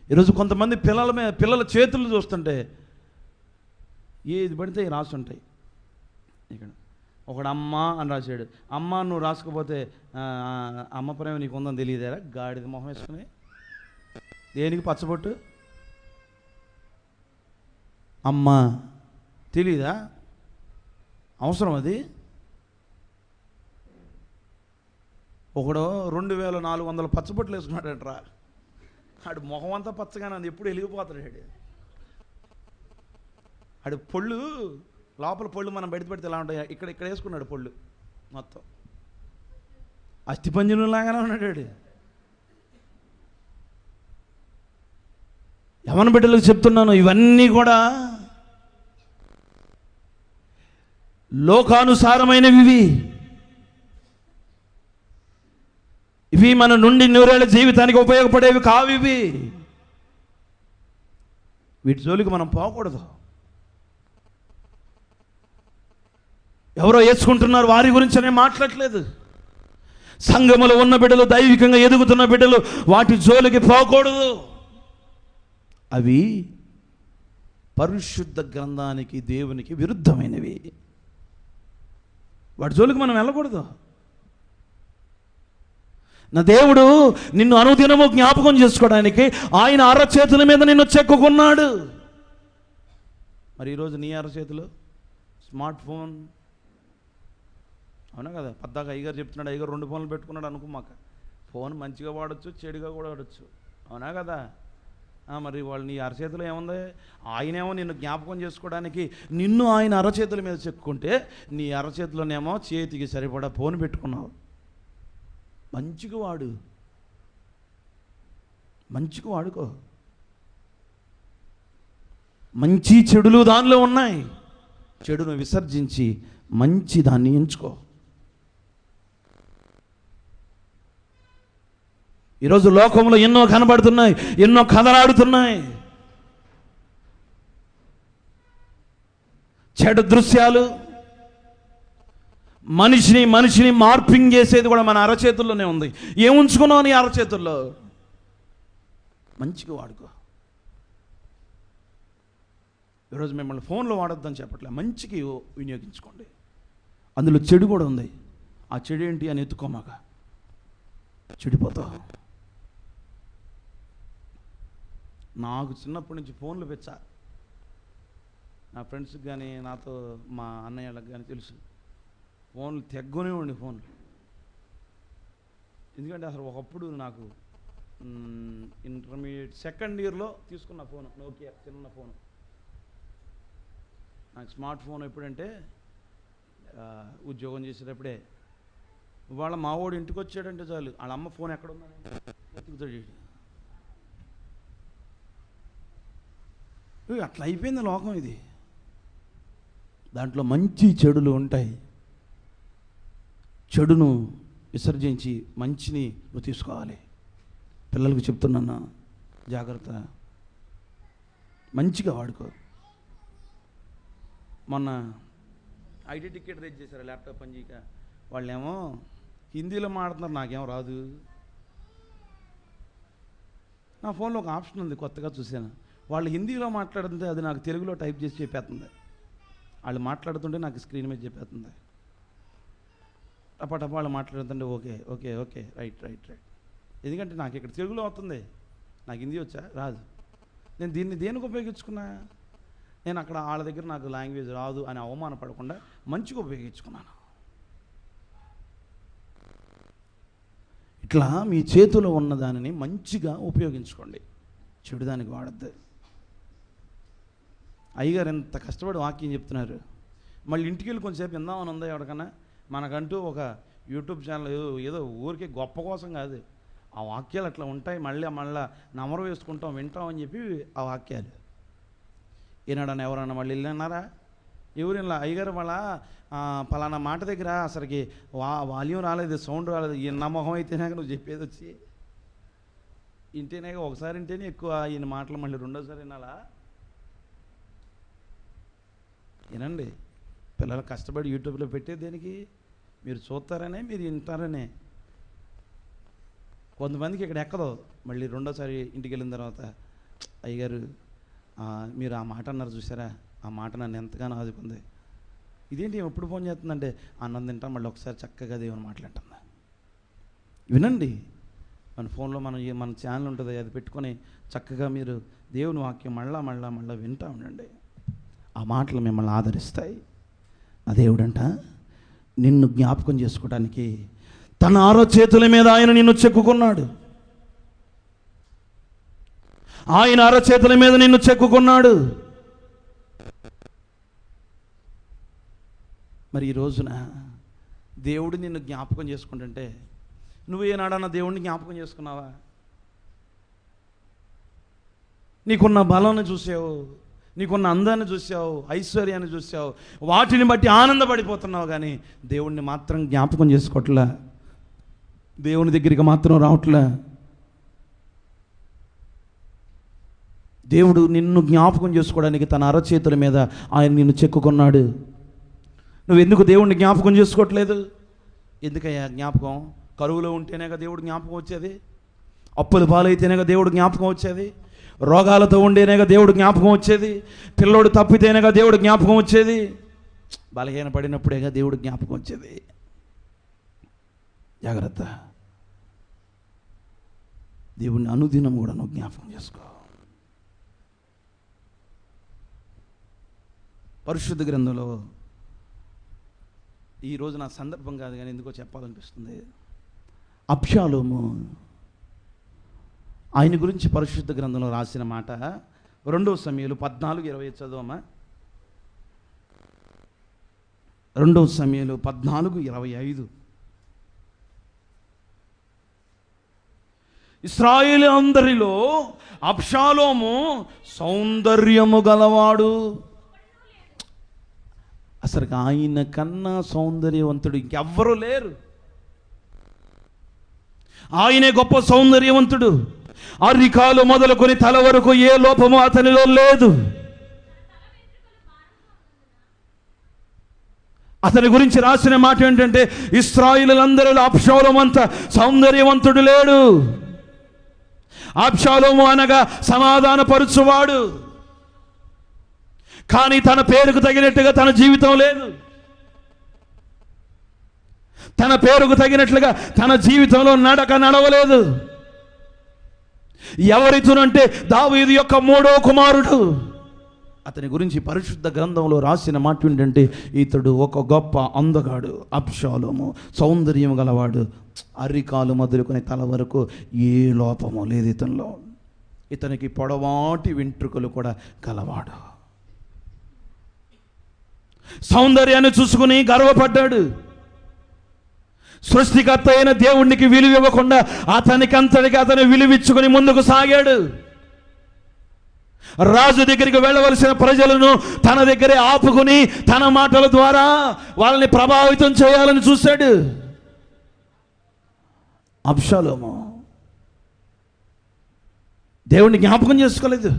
ఈరోజు కొంతమంది పిల్లల చేతులు చూస్తుంటే ఏది పడితే రాస్తుంటాయి. ఇక్కడ ఒకడు అమ్మ అని రాశాడు. అమ్మ నువ్వు రాసుకోపోతే అమ్మ ప్రేమ నీకు ఉందని తెలియదేరా? గాడిద మొహం వేసుకుని దేనికి పచ్చబొట్టు? అమ్మ తెలీదా? అవసరం అది? ఒకడు 2400 పచ్చబొట్లు వేసుకున్నాడట్రా. ఆడు మొహం అంతా పచ్చగానే అది ఎప్పుడు వెలిగిపోతాడు. ఆడు పొళ్ళు, లోపల పొళ్ళు మనం బయట పెడితే ఎలా ఉంటాయి, ఇక్కడ వేసుకున్నాడు పొళ్ళు మొత్తం. అస్థిపంజనులాగానే ఉన్నాడు. యవ్వన బిడ్డలకు చెప్తున్నాను, ఇవన్నీ కూడా లోకానుసారమైనవి. ఇవి మన నుండి నూరేళ్ల జీవితానికి ఉపయోగపడేవి కావు. ఇవి వీటి జోలికి మనం పోకూడదు. ఎవరో వేసుకుంటున్నారు వారి గురించి నేను మాట్లాడలేదు. సంఘములో ఉన్న బిడ్డలు, దైవికంగా ఎదుగుతున్న బిడ్డలు వాటి జోలికి పోకూడదు. అవి పరిశుద్ధ గ్రంథానికి, దేవునికి విరుద్ధమైనవి. వాటి జోలికి మనం వెళ్ళకూడదు. నా దేవుడు నిన్ను అనుదినము జ్ఞాపకం చేసుకోవడానికి ఆయన అరచేతుల మీద నిన్ను చెక్కుకున్నాడు. మరి ఈరోజు నీ అరచేతులు స్మార్ట్ ఫోన్, అవునా కదా? పద్దాక అయ్యగారు చెప్తున్నాడు, అయ్యగారు 2 ఫోన్లు పెట్టుకున్నాడు అనుకోమాక. ఫోన్ మంచిగా వాడచ్చు, చెడుగా కూడా వాడచ్చు, అవునా కదా? మరి వాళ్ళు నీ అరచేతిలో ఏముంది? ఆయనేమో నిన్ను జ్ఞాపకం చేసుకోవడానికి నిన్ను ఆయన అరచేతుల మీద చెప్పుకుంటే, నీ అరచేతిలోనేమో చేతికి సరిపడా ఫోన్ పెట్టుకున్నావు. మంచిగా వాడు, మంచిగా వాడుకో. మంచి చెడులు దానిలో ఉన్నాయి. చెడును విసర్జించి మంచి దాన్ని ఎంచుకో. ఈరోజు లోకంలో ఎన్నో కనబడుతున్నాయి, ఎన్నో కథలాడుతున్నాయి. చెడు దృశ్యాలు, మనిషిని మార్పింగ్ చేసేది కూడా మన అరచేతుల్లోనే ఉంది. ఏముంచుకున్నావు నీ అరచేతుల్లో? మంచిగా వాడుకో. ఈరోజు మిమ్మల్ని ఫోన్లో వాడొద్దని చెప్పట్లే, మంచికి వినియోగించుకోండి. అందులో చెడు కూడా ఉంది. ఆ చెడు ఏంటి అని ఎత్తుకోమాక, చెడిపోతావు. నాకు చిన్నప్పటి నుంచి ఫోన్లు పెచ్చా. నా ఫ్రెండ్స్కి కానీ, నాతో మా అన్నయ్యలకు కానీ తెలుసు, ఫోన్లు తెగ్గనే ఉండి ఫోన్లు. ఎందుకంటే అసలు ఒకప్పుడు నాకు ఇంటర్మీడియట్ సెకండ్ ఇయర్లో తీసుకున్న ఫోను, నోకియా చిన్న ఫోను. నాకు స్మార్ట్ ఫోన్ ఎప్పుడంటే ఉద్యోగం చేసేటప్పుడే. ఇవాళ మావోడు ఇంటికి వచ్చాడంటే చాలు, వాళ్ళ అమ్మ ఫోన్ ఎక్కడ ఉందని వెతుకుతాడు. అట్లా అయిపోయింది లోకం ఇది. దాంట్లో మంచి చెడులు ఉంటాయి. చెడును విసర్జించి మంచిని నువ్వు తీసుకోవాలి. పిల్లలకు చెప్తున్నా, జాగ్రత్త, మంచిగా వాడుకో. మొన్న ఐటీ టికెట్ రేజ్ చేశారు, ల్యాప్టాప్ పనిచేయక. వాళ్ళేమో హిందీలో మాట్లాడుతున్నారు, నాకేమో రాదు. నా ఫోన్లో ఒక ఆప్షన్ ఉంది, కొత్తగా చూశాను. వాళ్ళు హిందీలో మాట్లాడుతుంటే అది నాకు తెలుగులో టైప్ చేసి చెప్పేస్తుంది. వాళ్ళు మాట్లాడుతుంటే నాకు స్క్రీన్ మీద చెప్పేస్తుంది. టపా వాళ్ళు మాట్లాడుతుంటే okay okay okay right right right. ఎందుకంటే నాకు ఇక్కడ తెలుగులో వస్తుంది, నాకు హిందీ వచ్చా రాదు. నేను దీన్ని దేనికి ఉపయోగించుకున్నా? నేను అక్కడ వాళ్ళ దగ్గర నాకు లాంగ్వేజ్ రాదు అని అవమానపడకుండా మంచిగా ఉపయోగించుకున్నాను. ఇట్లా మీ చేతిలో ఉన్న దానిని మంచిగా ఉపయోగించుకోండి, చెడుదానికి వాడద్దు. అయ్యగారు ఎంత కష్టపడి వాక్యం చెప్తున్నారు. మళ్ళీ ఇంటికి వెళ్ళి కొంచెంసేపు విందామని ఉందా ఎవరికన్నా? మనకంటూ ఒక యూట్యూబ్ ఛానల్ ఏదో ఊరికే గొప్ప కోసం కాదు, ఆ వాక్యాలు అట్లా ఉంటాయి. మళ్ళీ నమరు వేసుకుంటాం, వింటాం అని చెప్పి ఆ వాక్యాలు. ఈనాడని ఎవరన్నా మళ్ళీ వెళ్ళన్నారా? ఎవరిలా? అయ్యగారు వాళ్ళ పలానా మాట దగ్గర అసలుకి వాల్యూమ్ రాలేదు, సౌండ్ రాలేదు. ఈ నమ్మకం అయితేనే నువ్వు చెప్పేది వచ్చి ఇంటేనే, ఒకసారి ఇంటేనే ఎక్కువ ఈయన మాటలు మళ్ళీ రెండోసారి వినాలా? వినండి. పిల్లలు కష్టపడి యూట్యూబ్లో పెట్టేది దేనికి? మీరు చూస్తారనే, మీరు వింటారనే. కొంతమందికి ఇక్కడ ఎక్కదో, మళ్ళీ రెండోసారి ఇంటికి వెళ్ళిన తర్వాత అయ్యగారు మీరు ఆ మాట అన్నారు చూసారా, ఆ మాట నన్ను ఎంతగానో ఆదుకుంది. ఇదేంటి ఎప్పుడు ఫోన్ చేస్తుందంటే, అన్నం తింటాం మళ్ళీ ఒకసారి చక్కగా దేవుని మాట్లాడుతుంది. వినండి. మన ఫోన్లో మన ఛానల్ ఉంటుంది, అది పెట్టుకొని చక్కగా మీరు దేవుని వాక్యం మళ్ళా వింటూ ఉండండి. ఆ మాటలు మిమ్మల్ని ఆదరిస్తాయి. ఆ దేవుడంట నిన్ను జ్ఞాపకం చేసుకోవడానికి తన అరచేతుల మీద ఆయన నిన్ను చెక్కుకున్నాడు. ఆయన అరచేతుల మీద నిన్ను చెక్కుకున్నాడు. మరి ఈ రోజున దేవుడు నిన్ను జ్ఞాపకం చేసుకుంటుంటే నువ్వు ఏనాడన్నా దేవుడిని జ్ఞాపకం చేసుకున్నావా? నీకున్న బలాన్ని చూసావు, నీకున్న అందాన్ని చూసావు, ఐశ్వర్యాన్ని చూసావు, వాటిని బట్టి ఆనందపడిపోతున్నావు, కానీ దేవుణ్ణి మాత్రం జ్ఞాపకం చేసుకోవట్లే, దేవుని దగ్గరికి మాత్రం రావట్లే. దేవుడు నిన్ను జ్ఞాపకం చేసుకోవడానికి తన అరచేతుల మీద ఆయన నిన్ను చెక్కుకున్నాడు. నువ్వెందుకు దేవుణ్ణి జ్ఞాపకం చేసుకోవట్లేదు? ఎందుకయ్యా జ్ఞాపకం? కరువులో ఉంటేనేగా దేవుడు జ్ఞాపకం వచ్చేది, అప్పుల పాలైతేనేగా దేవుడు జ్ఞాపకం వచ్చేది, రోగాలతో ఉండేనేగా దేవుడు జ్ఞాపకం వచ్చేది, పిల్లోడు తప్పితేనేగా దేవుడు జ్ఞాపకం వచ్చేది, బలహీన పడినప్పుడేగా దేవుడు జ్ఞాపకం వచ్చేది. జాగ్రత్త. దేవుణ్ణి అనుదినం కూడా నువ్వు జ్ఞాపకం చేసుకో. పరిశుద్ధ గ్రంథంలో ఈరోజు నా సందర్భం కాదు కానీ ఎందుకో చెప్పాలనిపిస్తుంది. అబ్షాలోము, ఆయన గురించి పరిశుద్ధ గ్రంథంలో రాసిన మాట 2 సమూయేలు 14:20 చదవమా. 2 సమూయేలు 14:25. ఇశ్రాయేలు అందరిలో అబ్షాలోము సౌందర్యము గలవాడు. అసలు ఆయన కన్నా సౌందర్యవంతుడు ఇంకెవ్వరూ లేరు. ఆయనే గొప్ప సౌందర్యవంతుడు. అరికాలు మొదలుకొని తల వరకు ఏ లోపము అతనిలో లేదు. అతని గురించి రాసిన మాట ఏంటంటే, ఇశ్రాయేలులందరిలో అబ్షాలోము అంత సౌందర్యవంతుడు లేడు. అబ్షాలోము అనగా సమాధానపరుచువాడు, కానీ తన పేరుకు తగినట్టుగా తన జీవితం లేదు. తన పేరుకు తగినట్లుగా తన జీవితంలో నడవలేదు. ఎవరితోనంటే దావీదు యొక్క 3వ కుమారుడు. అతని గురించి పరిశుద్ధ గ్రంథంలో రాసిన మాట ఏంటంటే, ఇతడు ఒక గొప్ప అందగాడు. అబ్షాలోము సౌందర్యం గలవాడు. అరికాలు మొదలుకొని తల వరకు ఏ లోపము లేదు ఇతనిలో. ఇతనికి పొడవాటి వెంట్రుకలు కూడా గలవాడు. సౌందర్యాన్ని చూసుకుని గర్వపడ్డాడు. సృష్టికర్త అయిన దేవునికి విలువ ఇవ్వకుండా అతనికంతటికి అతను విలువిచ్చుకుని ముందుకు సాగాడు. రాజు దగ్గరికి వెళ్ళవలసిన ప్రజలను తన దగ్గరే ఆపుకుని తన మాటల ద్వారా వాళ్ళని ప్రభావితం చేయాలని చూశాడు. అబ్షాలోము దేవుణ్ణి జ్ఞాపకం చేసుకోలేదు.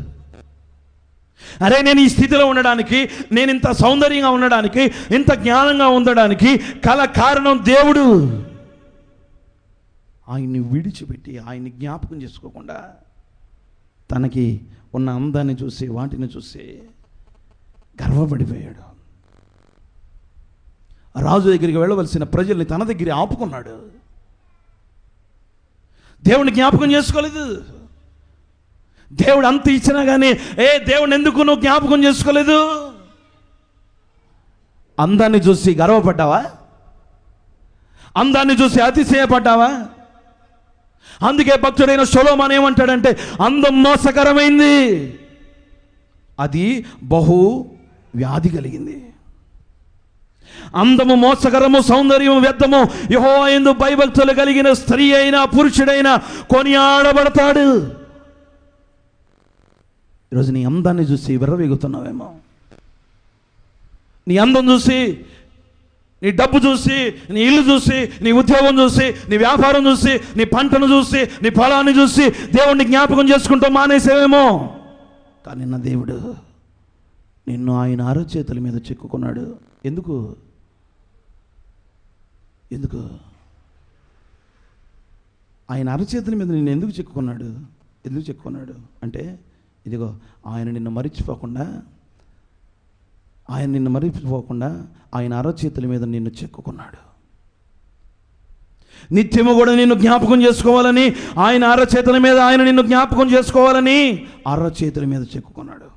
అరే, నేను ఈ స్థితిలో ఉండడానికి, నేను ఇంత సౌందర్యంగా ఉండడానికి, ఇంత జ్ఞానంగా ఉండడానికి కారణం దేవుడు. ఆయన్ని విడిచిపెట్టి ఆయన్ని జ్ఞాపకం చేసుకోకుండా తనకి ఉన్న అందాన్ని చూసి వాటిని చూసి గర్వపడిపోయాడు. రాజు దగ్గరికి వెళ్ళవలసిన ప్రజల్ని తన దగ్గర ఆపుకున్నాడు. దేవుని జ్ఞాపకం చేసుకోలేదు. దేవుడు అంత ఇచ్చినా కానీ దేవుని ఎందుకు నువ్వు జ్ఞాపకం చేసుకోలేదు? అందాన్ని చూసి గర్వపడ్డావా? అందాన్ని చూసి అతిశయపడ్డావా? అందుకే భక్తుడైన సొలొమోను ఏమంటాడంటే, అందం మోసకరమైంది, అది బహు వ్యాధి కలిగింది. అందము మోసకరము, సౌందర్యం వ్యర్థము. యెహోవా యందు భయభక్తులు కలిగిన స్త్రీ అయినా పురుషుడైనా కొనియాడబడతాడు. ఈరోజు నీ అందాన్ని చూసి విర్రవీగుతున్నావేమో. నీ అందం చూసి, నీ డబ్బు చూసి, నీ ఇల్లు చూసి, నీ ఉద్యోగం చూసి, నీ వ్యాపారం చూసి, నీ పంటను చూసి, నీ పొలాన్ని చూసి దేవుణ్ణి జ్ఞాపకం చేసుకుంటూ మానేసేవేమో. కానీ నా దేవుడు నిన్ను ఆయన అరచేతుల మీద చెక్కుకున్నాడు. ఎందుకు? ఆయన అరచేతుల మీద నిన్ను ఎందుకు చెక్కుకున్నాడు అంటే, ఇదిగో ఆయన నిన్ను మరిచిపోకుండా ఆయన అరచేతుల మీద నిన్ను చెక్కుకున్నాడు. నిత్యము కూడా నిన్ను జ్ఞాపకం చేసుకోవాలని, ఆయన అరచేతుల మీద ఆయన నిన్ను జ్ఞాపకం చేసుకోవాలని అరచేతుల మీద చెక్కుకున్నాడు.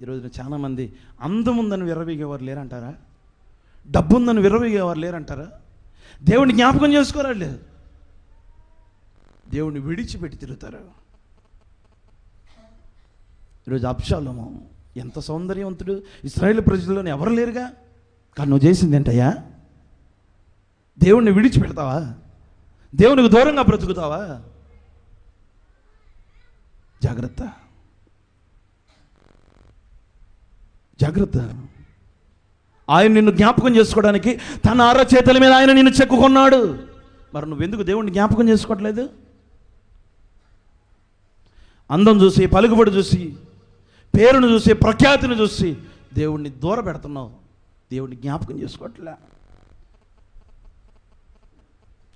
ఈరోజున చాలామంది అందం ఉందని విర్రవీగేవారు లేరంటారా? డబ్బు ఉందని విర్రవీగేవారు లేరంటారా? దేవుడిని జ్ఞాపకం చేసుకోరాలేదు, దేవుడిని విడిచిపెట్టి తిరుగుతారు. ఈరోజు అబ్షాలోము ఎంత సౌందర్యవంతుడు, ఇశ్రాయేలు ప్రజల్లోనే ఎవరు లేరుగా. కానీ నువ్వు చేసింది ఏంటయ్యా? దేవుణ్ణి విడిచిపెడతావా? దేవునికి దూరంగా బ్రతుకుతావా? జాగ్రత్త. ఆయన నిన్ను జ్ఞాపకం చేసుకోవడానికి తన అరచేతుల మీద ఆయన నిన్ను చెక్కుకున్నాడు. మరి నువ్వెందుకు దేవుణ్ణి జ్ఞాపకం చేసుకోవట్లేదు? అందం చూసి, పలుకుబడి చూసి, పేరును చూసి, ప్రఖ్యాతిని చూసి దేవుణ్ణి దూర పెడుతున్నావు. దేవుణ్ణి జ్ఞాపకం చేసుకోవట్లే.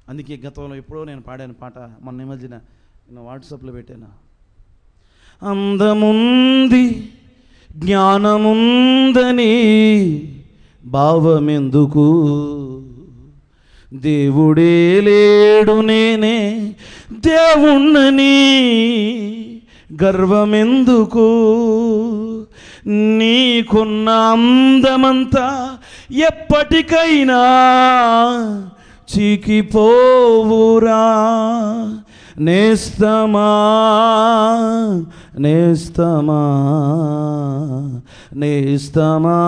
అందుకే గతంలో ఎప్పుడో నేను పాడాను పాట, మొన్న ఈ మధ్యన నేను వాట్సాప్లో పెట్టాను. అందముంది జ్ఞానముందని భావమెందుకు, దేవుడే లేడు నేనే దేవుణ్ణని గర్వమెందుకు, నీకున్న అందమంతా ఎప్పటికైనా చీకిపోవురా. నేస్తమా నేస్తమా నేస్తమా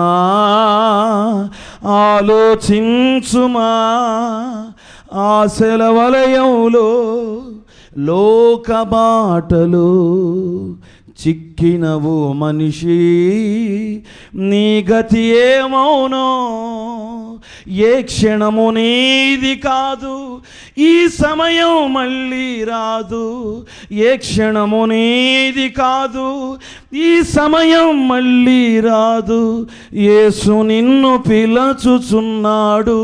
ఆలోచించుమా, ఆశల వలయంలో లోక బాటలు చిక్కినవు మనిషి, నీ గతి ఏమౌనో ఏ క్షణము నీది కాదు, ఈ సమయం మళ్ళీ రాదు. ఏ క్షణము నీది కాదు, ఈ సమయం మళ్ళీ రాదు. యేసు నిన్ను పిలచుచున్నాడు,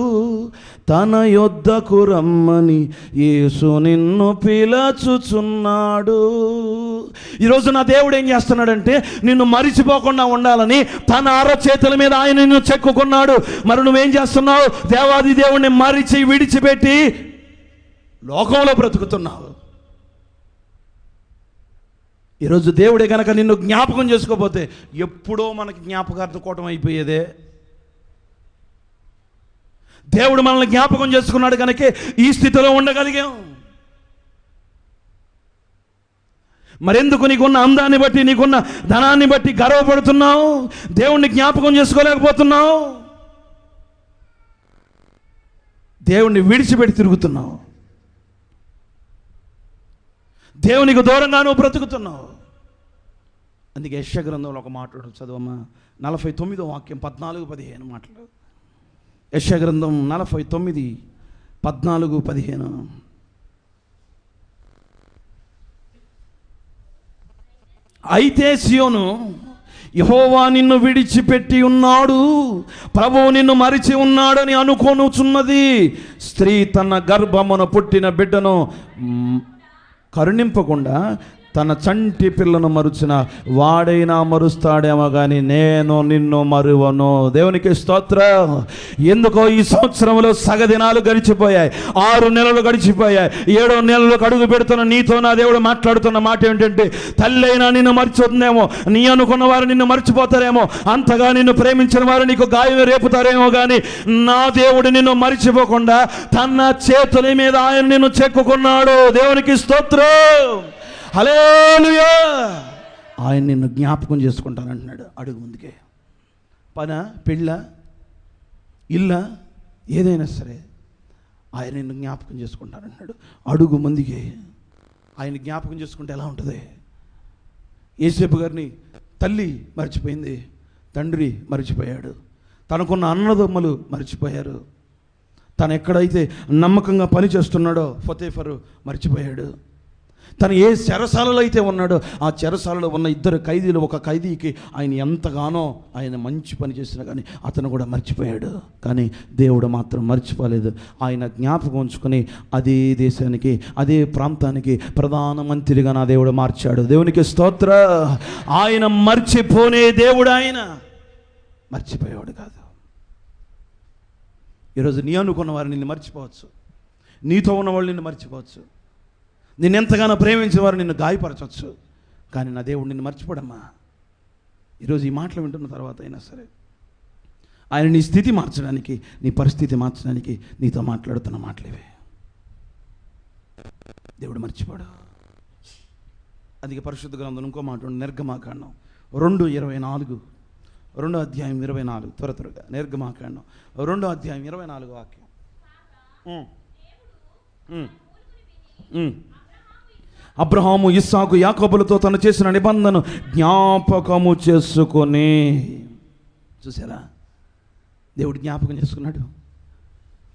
తన యొద్దకు రమ్మని యేసు నిన్ను పిలచుచున్నాడు. ఈరోజు నా దేవుడు ఏం చేస్తున్నాడంటే నిన్ను మరిచిపోకుండా ఉండాలని తన అరచేతుల మీద ఆయన నిన్ను చెక్కుకున్నాడు. మరి నువ్వేం చేస్తున్నావు? దేవాది దేవుడిని మరిచి విడిచిపెట్టి లోకంలో బ్రతుకుతున్నావు. ఈరోజు దేవుడే కనుక నిన్ను జ్ఞాపకం చేసుకోకపోతే ఎప్పుడో మనకి జ్ఞాపకార్థకోవటం అయిపోయేదే. దేవుడు మనల్ని జ్ఞాపకం చేసుకున్నాడు కనుక ఈ స్థితిలో ఉండగలిగాం. మరెందుకు నీకున్న అందాన్ని బట్టి, నీకున్న ధనాన్ని బట్టి గర్వపడుతున్నావు? దేవుణ్ణి జ్ఞాపకం చేసుకోలేకపోతున్నావు, దేవుణ్ణి విడిచిపెట్టి తిరుగుతున్నావు, దేవునికి దూరంగా నువ్వు బ్రతుకుతున్నావు. అందుకే యెషయా గ్రంథంలో ఒక మాట చదవమ్మా, 49వ వాక్యం 14-15 మాటలు. యెషయా గ్రంథం 49:14-15. అయితే సియోను, యెహోవా నిన్ను విడిచిపెట్టి ఉన్నాడు, ప్రభువు నిన్ను మరిచి ఉన్నాడని అనుకొనుచున్నది. స్త్రీ తన గర్భమున పుట్టిన బిడ్డను కరుణింపకుండా తన చంటి పిల్లను మరుచిన వాడైనా మరుస్తాడేమో కానీ నేను నిన్ను మరువను. దేవునికి స్తోత్రం. ఎందుకో ఈ సంవత్సరంలో సగదినాలు గడిచిపోయాయి, 6 నెలలు గడిచిపోయాయి, 7వ నెలలకు అడుగు పెడుతున్న నీతో నా దేవుడు మాట్లాడుతున్న మాట ఏంటంటే, తల్లి అయినా నిన్ను మర్చిపోతుందేమో, నీ అనుకున్న వారు నిన్ను మర్చిపోతారేమో, అంతగా నిన్ను ప్రేమించిన వారు నీకు గాయం రేపుతారేమో, కానీ నా దేవుడు నిన్ను మర్చిపోకుండా తన చేతుల మీద ఆయన నిన్ను చెక్కుకున్నాడు. దేవునికి స్తోత్రం. హల్లెలూయా. ఆయన నిన్ను జ్ఞాపకం చేసుకుంటానంటున్నాడు. అడుగు ముందుకే. పన, పెళ్ళ, ఇల్ల, ఏదైనా సరే ఆయన నిన్ను జ్ఞాపకం చేసుకుంటానంటున్నాడు. అడుగు ముందుకే. ఆయన జ్ఞాపకం చేసుకుంటే ఎలా ఉంటుంది? యేసేపు గారిని తల్లి మర్చిపోయింది, తండ్రి మర్చిపోయాడు, తనకున్న అన్నదమ్ములు మర్చిపోయారు, తను ఎక్కడైతే నమ్మకంగా పని చేస్తున్నాడో పొతీఫరు మర్చిపోయాడు, తను ఏ చెరసాలలో అయితే ఉన్నాడో ఆ చెరసాలలో ఉన్న 2 ఖైదీలు, ఒక ఖైదీకి ఆయన ఎంతగానో ఆయన మంచి పని చేసినా కానీ అతను కూడా మర్చిపోయాడు. కానీ దేవుడు మాత్రం మర్చిపోలేదు. ఆయన జ్ఞాపకం ఉంచుకొని అదే దేశానికి, అదే ప్రాంతానికి ప్రధానమంత్రిగా నా దేవుడు మార్చాడు. దేవునికి స్తోత్ర. ఆయన మర్చిపోనే దేవుడు, ఆయన మర్చిపోయేవాడు కాదు. ఈరోజు నీ అనుకున్న వారు నిన్ను మర్చిపోవచ్చు, నీతో ఉన్నవాళ్ళు నిన్ను మర్చిపోవచ్చు, నిన్నెంతగానో ప్రేమించిన వారు నిన్ను గాయపరచవచ్చు, కానీ నా దేవుడు నిన్ను మర్చిపోడమ్మా. ఈరోజు ఈ మాటలు వింటున్న తర్వాత అయినా సరే ఆయన నీ స్థితి మార్చడానికి, నీ పరిస్థితి మార్చడానికి నీతో మాట్లాడుతున్న మాటలేవే. దేవుడు మర్చిపోడు. అందుకే పరిశుద్ధ గ్రంథం ఇంకో మాట, నిర్గమాకాండం 2:24, 2వ అధ్యాయం 24, త్వరగా నిర్గమాకాండం 2వ అధ్యాయం 24 వాక్యం. అబ్రహాము, ఇస్సాకు, యాకోబులతో తను చేసిన నిబంధన జ్ఞాపకము చేసుకొని. చూసారా, దేవుడు జ్ఞాపకం చేసుకున్నాడు.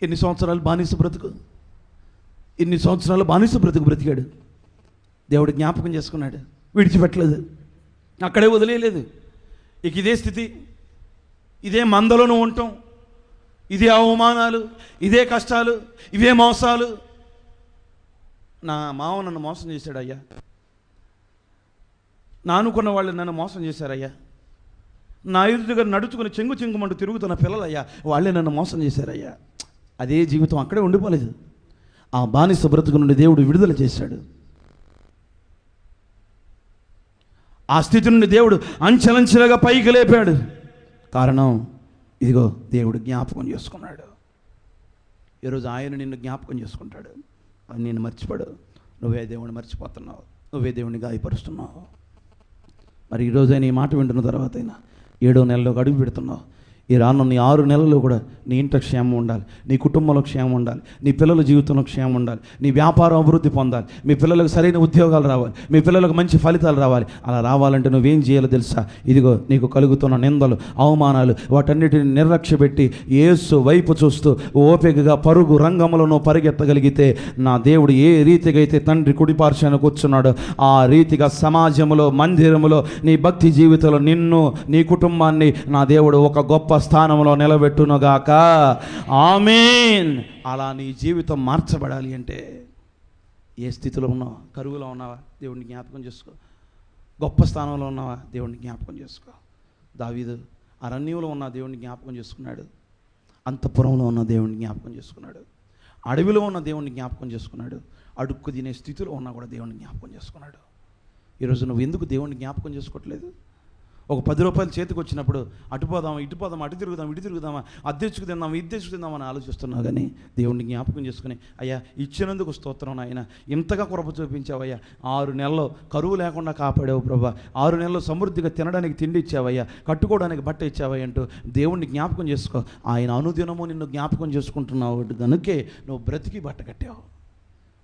ఎన్ని సంవత్సరాలు బానిస బ్రతుకు, ఎన్ని సంవత్సరాలు బానిస బ్రతుకు బ్రతికాడు. దేవుడు జ్ఞాపకం చేసుకున్నాడు, విడిచిపెట్టలేదు, అక్కడే వదిలేయలేదు. ఇక ఇదే స్థితి, ఇదే మందలోనూ ఉంటాం, ఇదే అవమానాలు, ఇదే కష్టాలు, ఇవే మోసాలు. నా మావ నన్ను మోసం చేశాడు అయ్యా, నా అనుకున్న వాళ్ళు నన్ను మోసం చేశారయ్యా, నా ఎదురుగా నడుచుకుని చెంగు చెంగుమంటూ తిరుగుతున్న పిల్లలయ్యా, వాళ్ళే నన్ను మోసం చేశారయ్యా. అదే జీవితం అక్కడే ఉండిపోలేదు. ఆ బానిస బ్రతుకు నుండి దేవుడు విడుదల చేశాడు. ఆ స్థితి నుండి దేవుడు అంచెలంచెలుగా పైకి లేపాడు. కారణం ఇదిగో దేవుడు జ్ఞాపకం చేసుకున్నాడు. ఈరోజు ఆయన నిన్ను జ్ఞాపకం చేసుకుంటాడు. ఆయన నిన్ను మర్చిపోడు. నువ్వే దేవుడిని మర్చిపోతున్నావు, నువ్వే దేవుడిని గాయపరుస్తున్నావు. మరి ఈరోజైనా ఈ మాట వింటున్న తర్వాత అయినా 7వ నెలలోకి అడుగు పెడుతున్నావు. ఈ రానున్న 6 నెలల్లో కూడా నీ ఇంట క్షేమం ఉండాలి, నీ కుటుంబంలో క్షేమం ఉండాలి, నీ పిల్లల జీవితంలో క్షేమం ఉండాలి, నీ వ్యాపారం అభివృద్ధి పొందాలి, మీ పిల్లలకు సరైన ఉద్యోగాలు రావాలి, మీ పిల్లలకు మంచి ఫలితాలు రావాలి. అలా రావాలంటే నువ్వేం చేయాలో తెలుసా? ఇదిగో నీకు కలుగుతున్న నిందలు, అవమానాలు, వాటన్నిటిని నిర్లక్ష్యపెట్టి యేసు వైపు చూస్తూ ఓపికగా పరుగు రంగంలో నువ్వు పరిగెత్తగలిగితే, నా దేవుడు ఏ రీతిగా అయితే తండ్రి కుడిపార్శ్వాన కూర్చున్నాడో ఆ రీతిగా సమాజంలో, మందిరములో, నీ భక్తి జీవితంలో నిన్ను, నీ కుటుంబాన్ని నా దేవుడు ఒక గొప్ప స్థానంలో నిలబెట్టునుగాక. ఆమేన్. అలా నీ జీవితం మార్చబడాలి అంటే ఏ స్థితిలో ఉన్నావా? కరువులో ఉన్నావా? దేవుడిని జ్ఞాపకం చేసుకో. గొప్ప స్థానంలో ఉన్నావా? దేవుడిని జ్ఞాపకం చేసుకో. దావీదు అరణ్యంలో ఉన్న దేవుడిని జ్ఞాపకం చేసుకున్నాడు, అంతఃపురంలో ఉన్న దేవుడిని జ్ఞాపకం చేసుకున్నాడు, అడవిలో ఉన్న దేవుడిని జ్ఞాపకం చేసుకున్నాడు, అడుక్కు తినే స్థితిలో ఉన్నా కూడా దేవుడిని జ్ఞాపకం చేసుకున్నాడు. ఈరోజు నువ్వు ఎందుకు దేవుడిని జ్ఞాపకం చేసుకోవట్లేదు? ఒక 10 రూపాయలు చేతికి వచ్చినప్పుడు అటు పోదామా, ఇటు పోదామా, అటు తిరుగుదాం, ఇటు తిరుగుదామా, అద్దెచ్చుకు తిందామా, ఇద్దెచ్చుకు తిందామని ఆలోచిస్తున్నావు. కానీ దేవుడిని జ్ఞాపకం చేసుకుని, అయ్యా ఇచ్చినందుకు స్తోత్రం నాయన, ఇంతగా కృప చూపించావయ్యా, 6 నెలల్లో కరువు లేకుండా కాపాడావు ప్రభా, 6 నెలల్లో సమృద్ధిగా తినడానికి తిండి ఇచ్చావయ్యా, కట్టుకోవడానికి బట్ట ఇచ్చావయ్యా అంటూ దేవుడిని జ్ఞాపకం చేసుకో. ఆయన అనుదినము నిన్ను జ్ఞాపకం చేసుకుంటున్నావు కనుకే నువ్వు బ్రతికి బట్ట కట్టావు.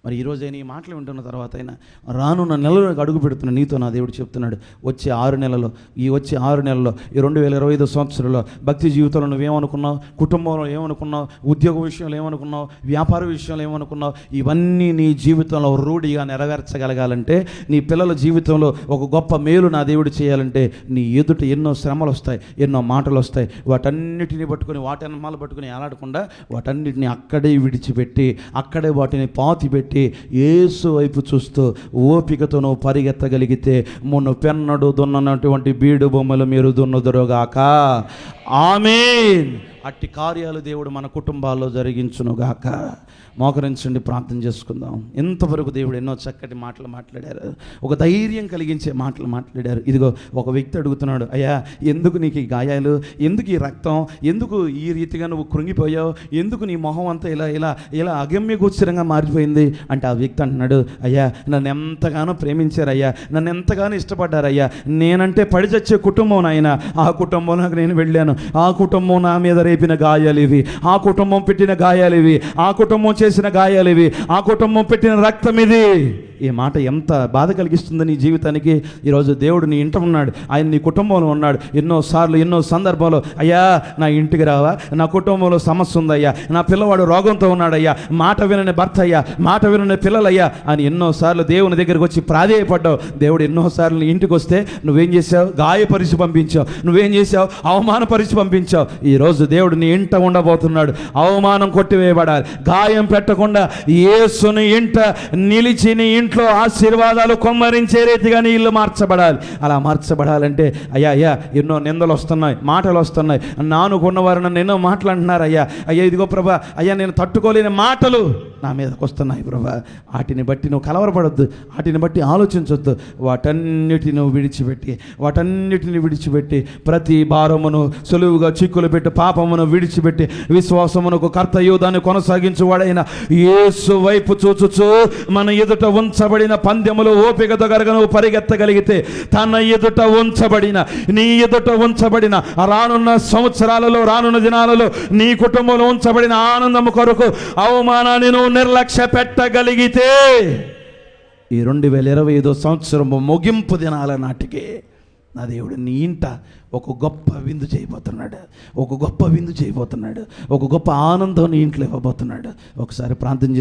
మరి ఈరోజు అయినా ఈ మాటలు వింటున్న తర్వాత అయినా రానున్న నెలలకు అడుగు పెడుతున్న నీతో నా దేవుడు చెప్తున్నాడు, వచ్చే 6 నెలలో, ఈ వచ్చే 6 నెలల్లో, ఈ 2025 సంవత్సరంలో భక్తి జీవితంలో నువ్వేమనుకున్నావు, కుటుంబంలో ఏమనుకున్నావు, ఉద్యోగ విషయంలో ఏమనుకున్నావు, వ్యాపార విషయంలో ఏమనుకున్నావు, ఇవన్నీ నీ జీవితంలో రూఢిగా నెరవేర్చగలగాలంటే, నీ పిల్లల జీవితంలో ఒక గొప్ప మేలు నా దేవుడు చేయాలంటే, నీ ఎదుట ఎన్నో శ్రమలు వస్తాయి, ఎన్నో మాటలు వస్తాయి. వాటన్నిటిని పట్టుకొని, వాటన్మాలు పట్టుకొని ఏలాడకుండా వాటన్నిటిని అక్కడే విడిచిపెట్టి, అక్కడే వాటిని పాతి పెట్టి యేసు వైపు చూస్తూ ఓపికతో నువ్వు పరిగెత్తగలిగితే, మొన్న పెన్నడు దున్ననటువంటి బీడు బొమ్మలు మీరు దున్నుదురుగాక. ఆమేన్. అట్టి కార్యాలు దేవుడు మన కుటుంబాల్లో జరిగించునుగాక. మోకరించండి, ప్రార్థన చేసుకుందాం. ఇంతవరకు దేవుడు ఎన్నో చక్కటి మాటలు మాట్లాడారు, ఒక ధైర్యం కలిగించే మాటలు మాట్లాడారు. ఇదిగో ఒక వ్యక్తి అడుగుతున్నాడు, అయ్యా ఎందుకు నీకు ఈ గాయాలు, ఎందుకు ఈ రక్తం, ఎందుకు ఈ రీతిగా నువ్వు కృంగిపోయావు, ఎందుకు నీ మొహం అంతా ఇలా ఇలా ఇలా అగమ్య గోచరంగా మారిపోయింది అంటే, ఆ వ్యక్తి అంటున్నాడు, అయ్యా నన్ను ఎంతగానో ప్రేమించారయ్యా, నన్ను ఎంతగానో ఇష్టపడ్డారయ్యా, నేనంటే పడి చచ్చే కుటుంబం నాయన, ఆ కుటుంబంలోకి నేను వెళ్ళాను, ఆ కుటుంబం నా మీద రేపిన గాయాలు ఇవి, ఆ కుటుంబం పెట్టిన గాయాలు ఇవి, ఆ కుటుంబం చేసిన గాయాలు ఇవి, ఆ కుటుంబం పెట్టిన రక్తం ఇది. ఈ మాట ఎంత బాధ కలిగిస్తుంది నీ జీవితానికి. ఈరోజు దేవుడు నీ ఇంట ఉన్నాడు, ఆయన నీ కుటుంబంలో ఉన్నాడు. ఎన్నోసార్లు ఎన్నో సందర్భాల్లో, అయ్యా నా ఇంటికి రావా, నా కుటుంబంలో సమస్య ఉందయ్యా, నా పిల్లవాడు రోగంతో ఉన్నాడయ్యా, మాట వినని భర్త అయ్యా, మాట వినని పిల్లలయ్యా అని ఎన్నోసార్లు దేవుని దగ్గరికి వచ్చి ప్రాధేయపడ్డావు. దేవుడు ఎన్నోసార్లు నీ ఇంటికి వస్తే నువ్వేం చేసావు? గాయపరిచి పంపించావు. నువ్వేం చేసావు? అవమానపరిచి పంపించావు. ఈరోజు దేవుడు నీ ఇంట ఉండబోతున్నాడు. అవమానం కొట్టివేయబడాలి, గాయం పెట్టకుండా యేసుని ఇంట నిలిచి నీ ఇంట్లో ఆశీర్వాదాలు కొమ్మరించే రీతిగా నీ ఇల్లు మార్చబడాలి. అలా మార్చబడాలంటే, అయ్యా అయ్యా ఎన్నో నిందలు వస్తున్నాయి, మాటలు వస్తున్నాయి, నానుకున్నవారు నన్ను ఎన్నో మాట్లాడుతున్నారు అయ్యా, అయ్యా ఇదిగో ప్రభా, అయ్యా నేను తట్టుకోలేని మాటలు నా మీదకి వస్తున్నాయి ప్రభా. వాటిని బట్టి నువ్వు కలవరపడొద్దు, వాటిని బట్టి ఆలోచించొద్దు. వాటన్నిటిని వాటన్నిటిని విడిచిపెట్టి ప్రతి భారమును సులువుగా చిక్కులు పెట్టి పాపమును విడిచిపెట్టి విశ్వాసమునకు కర్తయు దాన్ని కొనసాగించువాడైన యేసు వైపు చూచుచు మన ఎదుట ఉంచబడిన పందెములు ఓపికతో గనక నువ్వు పరిగెత్తగలిగితే, తన ఎదుట ఉంచబడిన, నీ ఎదుట ఉంచబడిన రానున్న సంవత్సరాలలో, రానున్న దినాలలో నీ కుటుంబంలో ఉంచబడిన ఆనందము కొరకు అవమానాన్ని నువ్వు నిర్లక్ష్య పెట్టగలిగితే, ఈ 2025 సంవత్సరము ముగింపు దినాల నాటికి నా దేవుడు నీ ఇంట ఒక గొప్ప విందు చేయబోతున్నాడు, ఒక గొప్ప విందు చేయబోతున్నాడు, ఒక గొప్ప ఆనందం నీ ఇంట్లో ఇవ్వబోతున్నాడు. ఒకసారి ప్రార్థన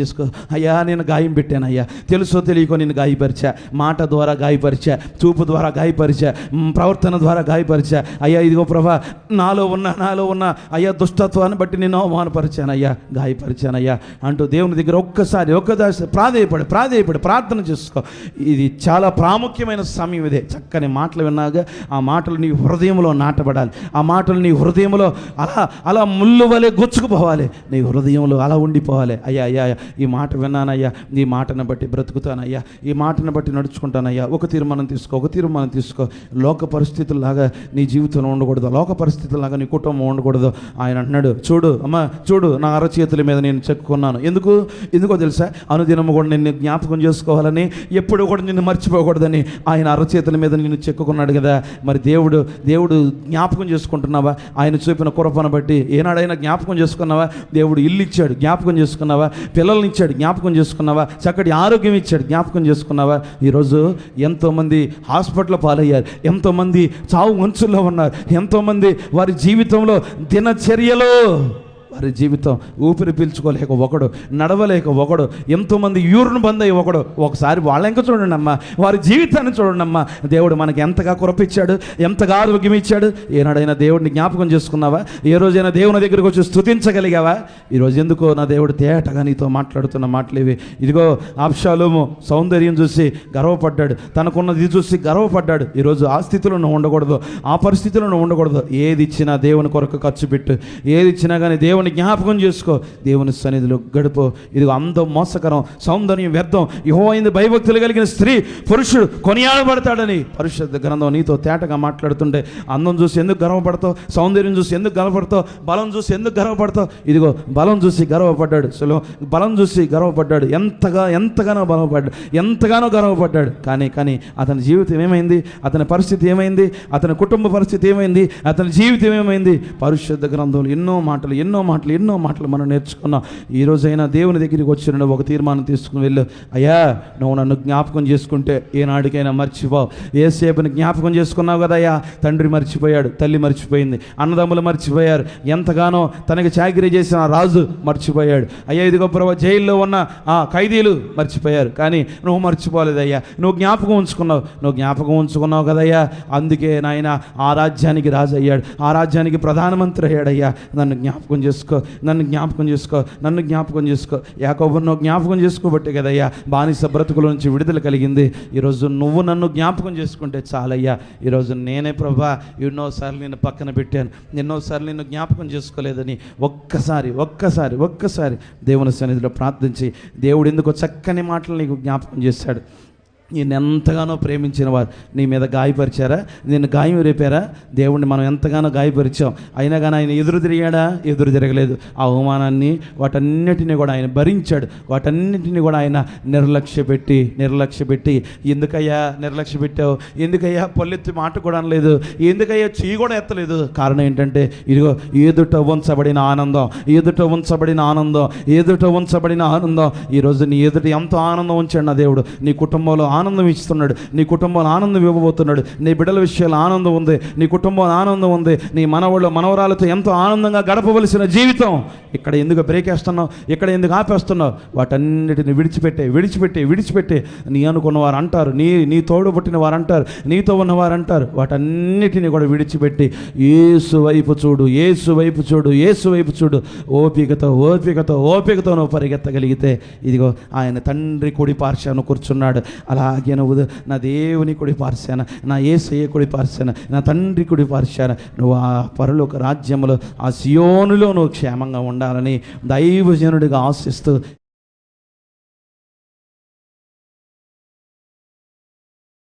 చేసుకో. అయ్యా నేను గాయం పెట్టాను అయ్యా, తెలుసో తెలియకో నేను గాయపరిచా, మాట ద్వారా గాయపరిచా, చూపు ద్వారా గాయపరిచా, ప్రవర్తన ద్వారా గాయపరిచా అయ్యా. ఇదిగో ప్రభా, నాలో ఉన్న అయ్యా దుష్టత్వాన్ని బట్టి నేను అవమానపరిచానయ్యా, గాయపరిచానయ్యా అంటూ దేవుని దగ్గర ఒక్కదారి ప్రాధేయపడి ప్రార్థన చేసుకో. ఇది చాలా ప్రాముఖ్యమైన సమయం. ఇదే చక్కని మాటలు విన్నాగా ఆ మాటలు నీ హృదయంలో నాటబడాలి. ఆ మాటలు నీ హృదయంలో అలా అలా ముళ్ళు వలె గుచ్చుకుపోవాలి, నీ హృదయంలో అలా ఉండిపోవాలి. అయ్యా అయ్యా ఈ మాట విన్నానయ్యా, ఈ మాటను బట్టి బ్రతుకుతానయ్యా, ఈ మాటను బట్టి నడుచుకుంటానయ్యా. ఒక తీర్మానం తీసుకో. లోక పరిస్థితుల్లాగా నీ జీవితంలో ఉండకూడదు, లోక పరిస్థితుల్లాగా నీ కుటుంబం ఉండకూడదు. ఆయన అంటున్నాడు, చూడు నా అరచేతుల మీద నేను చెక్కున్నాను. ఎందుకో తెలుసా? అనుదినము కూడా నిన్ను జ్ఞాపకం చేసుకోవాలని, ఎప్పుడు కూడా నిన్ను మర్చిపోకూడదని ఆయన అరచేతుల మీద నిన్ను చెక్కున్నాడు కదా. మరి దేవుడు జ్ఞాపకం చేసుకుంటున్నావా? ఆయన చూపిన కృపను బట్టి ఏనాడైనా జ్ఞాపకం చేసుకున్నావా? దేవుడు ఇల్లు ఇచ్చాడు, జ్ఞాపకం చేసుకున్నావా? పిల్లల్ని ఇచ్చాడు, జ్ఞాపకం చేసుకున్నావా? చక్కటి ఆరోగ్యం ఇచ్చాడు, జ్ఞాపకం చేసుకున్నావా? ఈరోజు ఎంతోమంది హాస్పిటల్ పాలయ్యారు, ఎంతోమంది చావు మంచుల్లో ఉన్నారు, ఎంతోమంది వారి జీవితంలో దినచర్యలో వారి జీవితం ఊపిరి పీల్చుకోలేక ఒకడు, నడవలేక ఒకడు, ఎంతోమంది యూరిన్ బంద్ అయ్యి ఒకడు. ఒకసారి వాళ్ళ ఇంకా చూడండి అమ్మా, వారి జీవితాన్ని చూడండి అమ్మా. దేవుడు మనకి ఎంతగా కృపించాడు, ఎంతగా ఆరోగ్యం ఇచ్చాడు. ఏనాడైనా దేవుడిని జ్ఞాపకం చేసుకున్నావా? ఏ రోజైనా దేవుని దగ్గరికి వచ్చి స్తుతించగలిగావా? ఈరోజు ఎందుకో నా దేవుడు తేటగా నీతో మాట్లాడుతున్న మాటలు ఇవి. ఇదిగో అబ్షాలోము సౌందర్యం చూసి గర్వపడ్డాడు, తనకున్నది చూసి గర్వపడ్డాడు. ఈరోజు ఆ స్థితిలో నువ్వు ఉండకూడదు, ఆ పరిస్థితిలో నువ్వు ఉండకూడదు. ఏది ఇచ్చినా దేవుని కొరకు ఖర్చు పెట్టు, ఏది ఇచ్చినా కానీ దేవుని జ్ఞాపకం చేసుకో, దేవుని సన్నిధిలో గడుపు. ఇదిగో అందం మోసకరం, సౌందర్యం వ్యర్థం. యెహోవా భయభక్తులు కలిగిన స్త్రీ పురుషుడు కొనియాడబడతాడని పరిశుద్ధ గ్రంథం నీతో తేటగా మాట్లాడుతుంటే, అందం చూసి ఎందుకు గర్వపడతావు? సౌందర్యం చూసి ఎందుకు గర్వపడతావు? బలం చూసి ఎందుకు గర్వపడతావు? ఇదిగో బలం చూసి గర్వపడ్డాడు, బలం చూసి గర్వపడ్డాడు, ఎంతగానో గర్వపడ్డాడు. కానీ అతని జీవితం ఏమైంది? అతని పరిస్థితి ఏమైంది? అతని కుటుంబ పరిస్థితి ఏమైంది? అతని జీవితం ఏమైంది? పరిశుద్ధ గ్రంథంలో ఎన్నో మాటలు మనం నేర్చుకున్నాం. ఈ రోజైనా దేవుని దగ్గరికి వచ్చిన ఒక తీర్మానం తీసుకుని వెళ్ళు. అయ్యా, నువ్వు నన్ను జ్ఞాపకం చేసుకుంటే ఏనాడికైనా మర్చిపోవు. యేసేపుని జ్ఞాపకం చేసుకున్నావు కదా అయ్యా. తండ్రి మర్చిపోయాడు, తల్లి మర్చిపోయింది, అన్నదమ్ములు మర్చిపోయారు, ఎంతగానో తనకి చాకిరీ చేసిన రాజు మర్చిపోయాడు. అయ్యా ఇదిగో ప్రభు, జైల్లో ఉన్న ఆ ఖైదీలు మర్చిపోయారు, కానీ నువ్వు మర్చిపోలేదయ్యా. నువ్వు జ్ఞాపకం ఉంచుకున్నావు కదయ్యా. అందుకే నాయన ఆ రాజ్యానికి రాజు అయ్యాడు, ఆ రాజ్యానికి ప్రధానమంత్రి అయ్యాడయ్యా. నన్ను జ్ఞాపకం చేసుకో. యాకోబును నువ్వు జ్ఞాపకం చేసుకోబట్టే కదయ్యా బానిస బ్రతుకుల నుంచి విడుదల కలిగింది. ఈరోజు నువ్వు నన్ను జ్ఞాపకం చేసుకుంటే చాలయ్యా. ఈరోజు నేనే ప్రభా ఎన్నోసార్లు నిన్ను పక్కన పెట్టాను, ఎన్నోసార్లు నిన్ను జ్ఞాపకం చేసుకోలేదని ఒక్కసారి దేవుని సన్నిధిలో ప్రార్థించి, దేవుడు ఎందుకో చక్కని మాటలు నీకు జ్ఞాపకం చేశాడు. నేను ఎంతగానో ప్రేమించిన వారు నీ మీద గాయపరిచారా? నిన్ను గాయం రేపారా? దేవుణ్ణి మనం ఎంతగానో గాయపరిచాం, అయినా కానీ ఆయన ఎదురు తిరగలేదు. ఆ అవమానాన్ని వాటన్నిటిని కూడా ఆయన భరించాడు. వాటన్నిటిని కూడా ఆయన నిర్లక్ష్య పెట్టి ఎందుకయ్యా నిర్లక్ష్య పెట్టావు? ఎందుకయ్యా పల్లెత్తి మాట కూడా అనలేదు? ఎందుకయ్యా చెయ్యి కూడా ఎత్తలేదు? కారణం ఏంటంటే ఇదిగో ఎదుట ఉంచబడిన ఆనందం. ఈరోజు నీ ఎదుట ఎంతో ఆనందం ఉంచాడు నా దేవుడు. నీ కుటుంబంలో ఆనందం ఇస్తున్నాడు, నీ కుటుంబంలో ఆనందం ఇవ్వబోతున్నాడు. నీ బిడ్డల విషయాలు ఆనందం ఉంది, నీ కుటుంబంలో ఆనందం ఉంది. నీ మనవరాలతో ఎంతో ఆనందంగా గడపవలసిన జీవితం ఇక్కడ ఎందుకు బ్రేక్ వేస్తున్నావు? ఇక్కడ ఎందుకు ఆపేస్తున్నావు? వాటన్నిటిని విడిచిపెట్టి నీ అనుకున్న వారు అంటారు, నీ తోడు పుట్టిన వారు అంటారు, నీతో ఉన్నవారు అంటారు. వాటన్నిటిని కూడా విడిచిపెట్టి యేసు వైపు చూడు. ఓపికతో నువ్వు పరిగెత్తగలిగితే ఇదిగో ఆయన తండ్రి కుడి పార్శ్వాన కూర్చున్నాడు. అలాగే నువ్వు నా దేవుని కుడి పార్శ్వాన, నా యేసయ్య కుడి పార్శ్వాన, నా తండ్రి కుడి పార్శ్వాన నువ్వు ఆ పరలోక రాజ్యంలో, ఆ సియోనులో నువ్వు క్షేమంగా ఉండాలని దైవజనుడిగా ఆశిస్తూ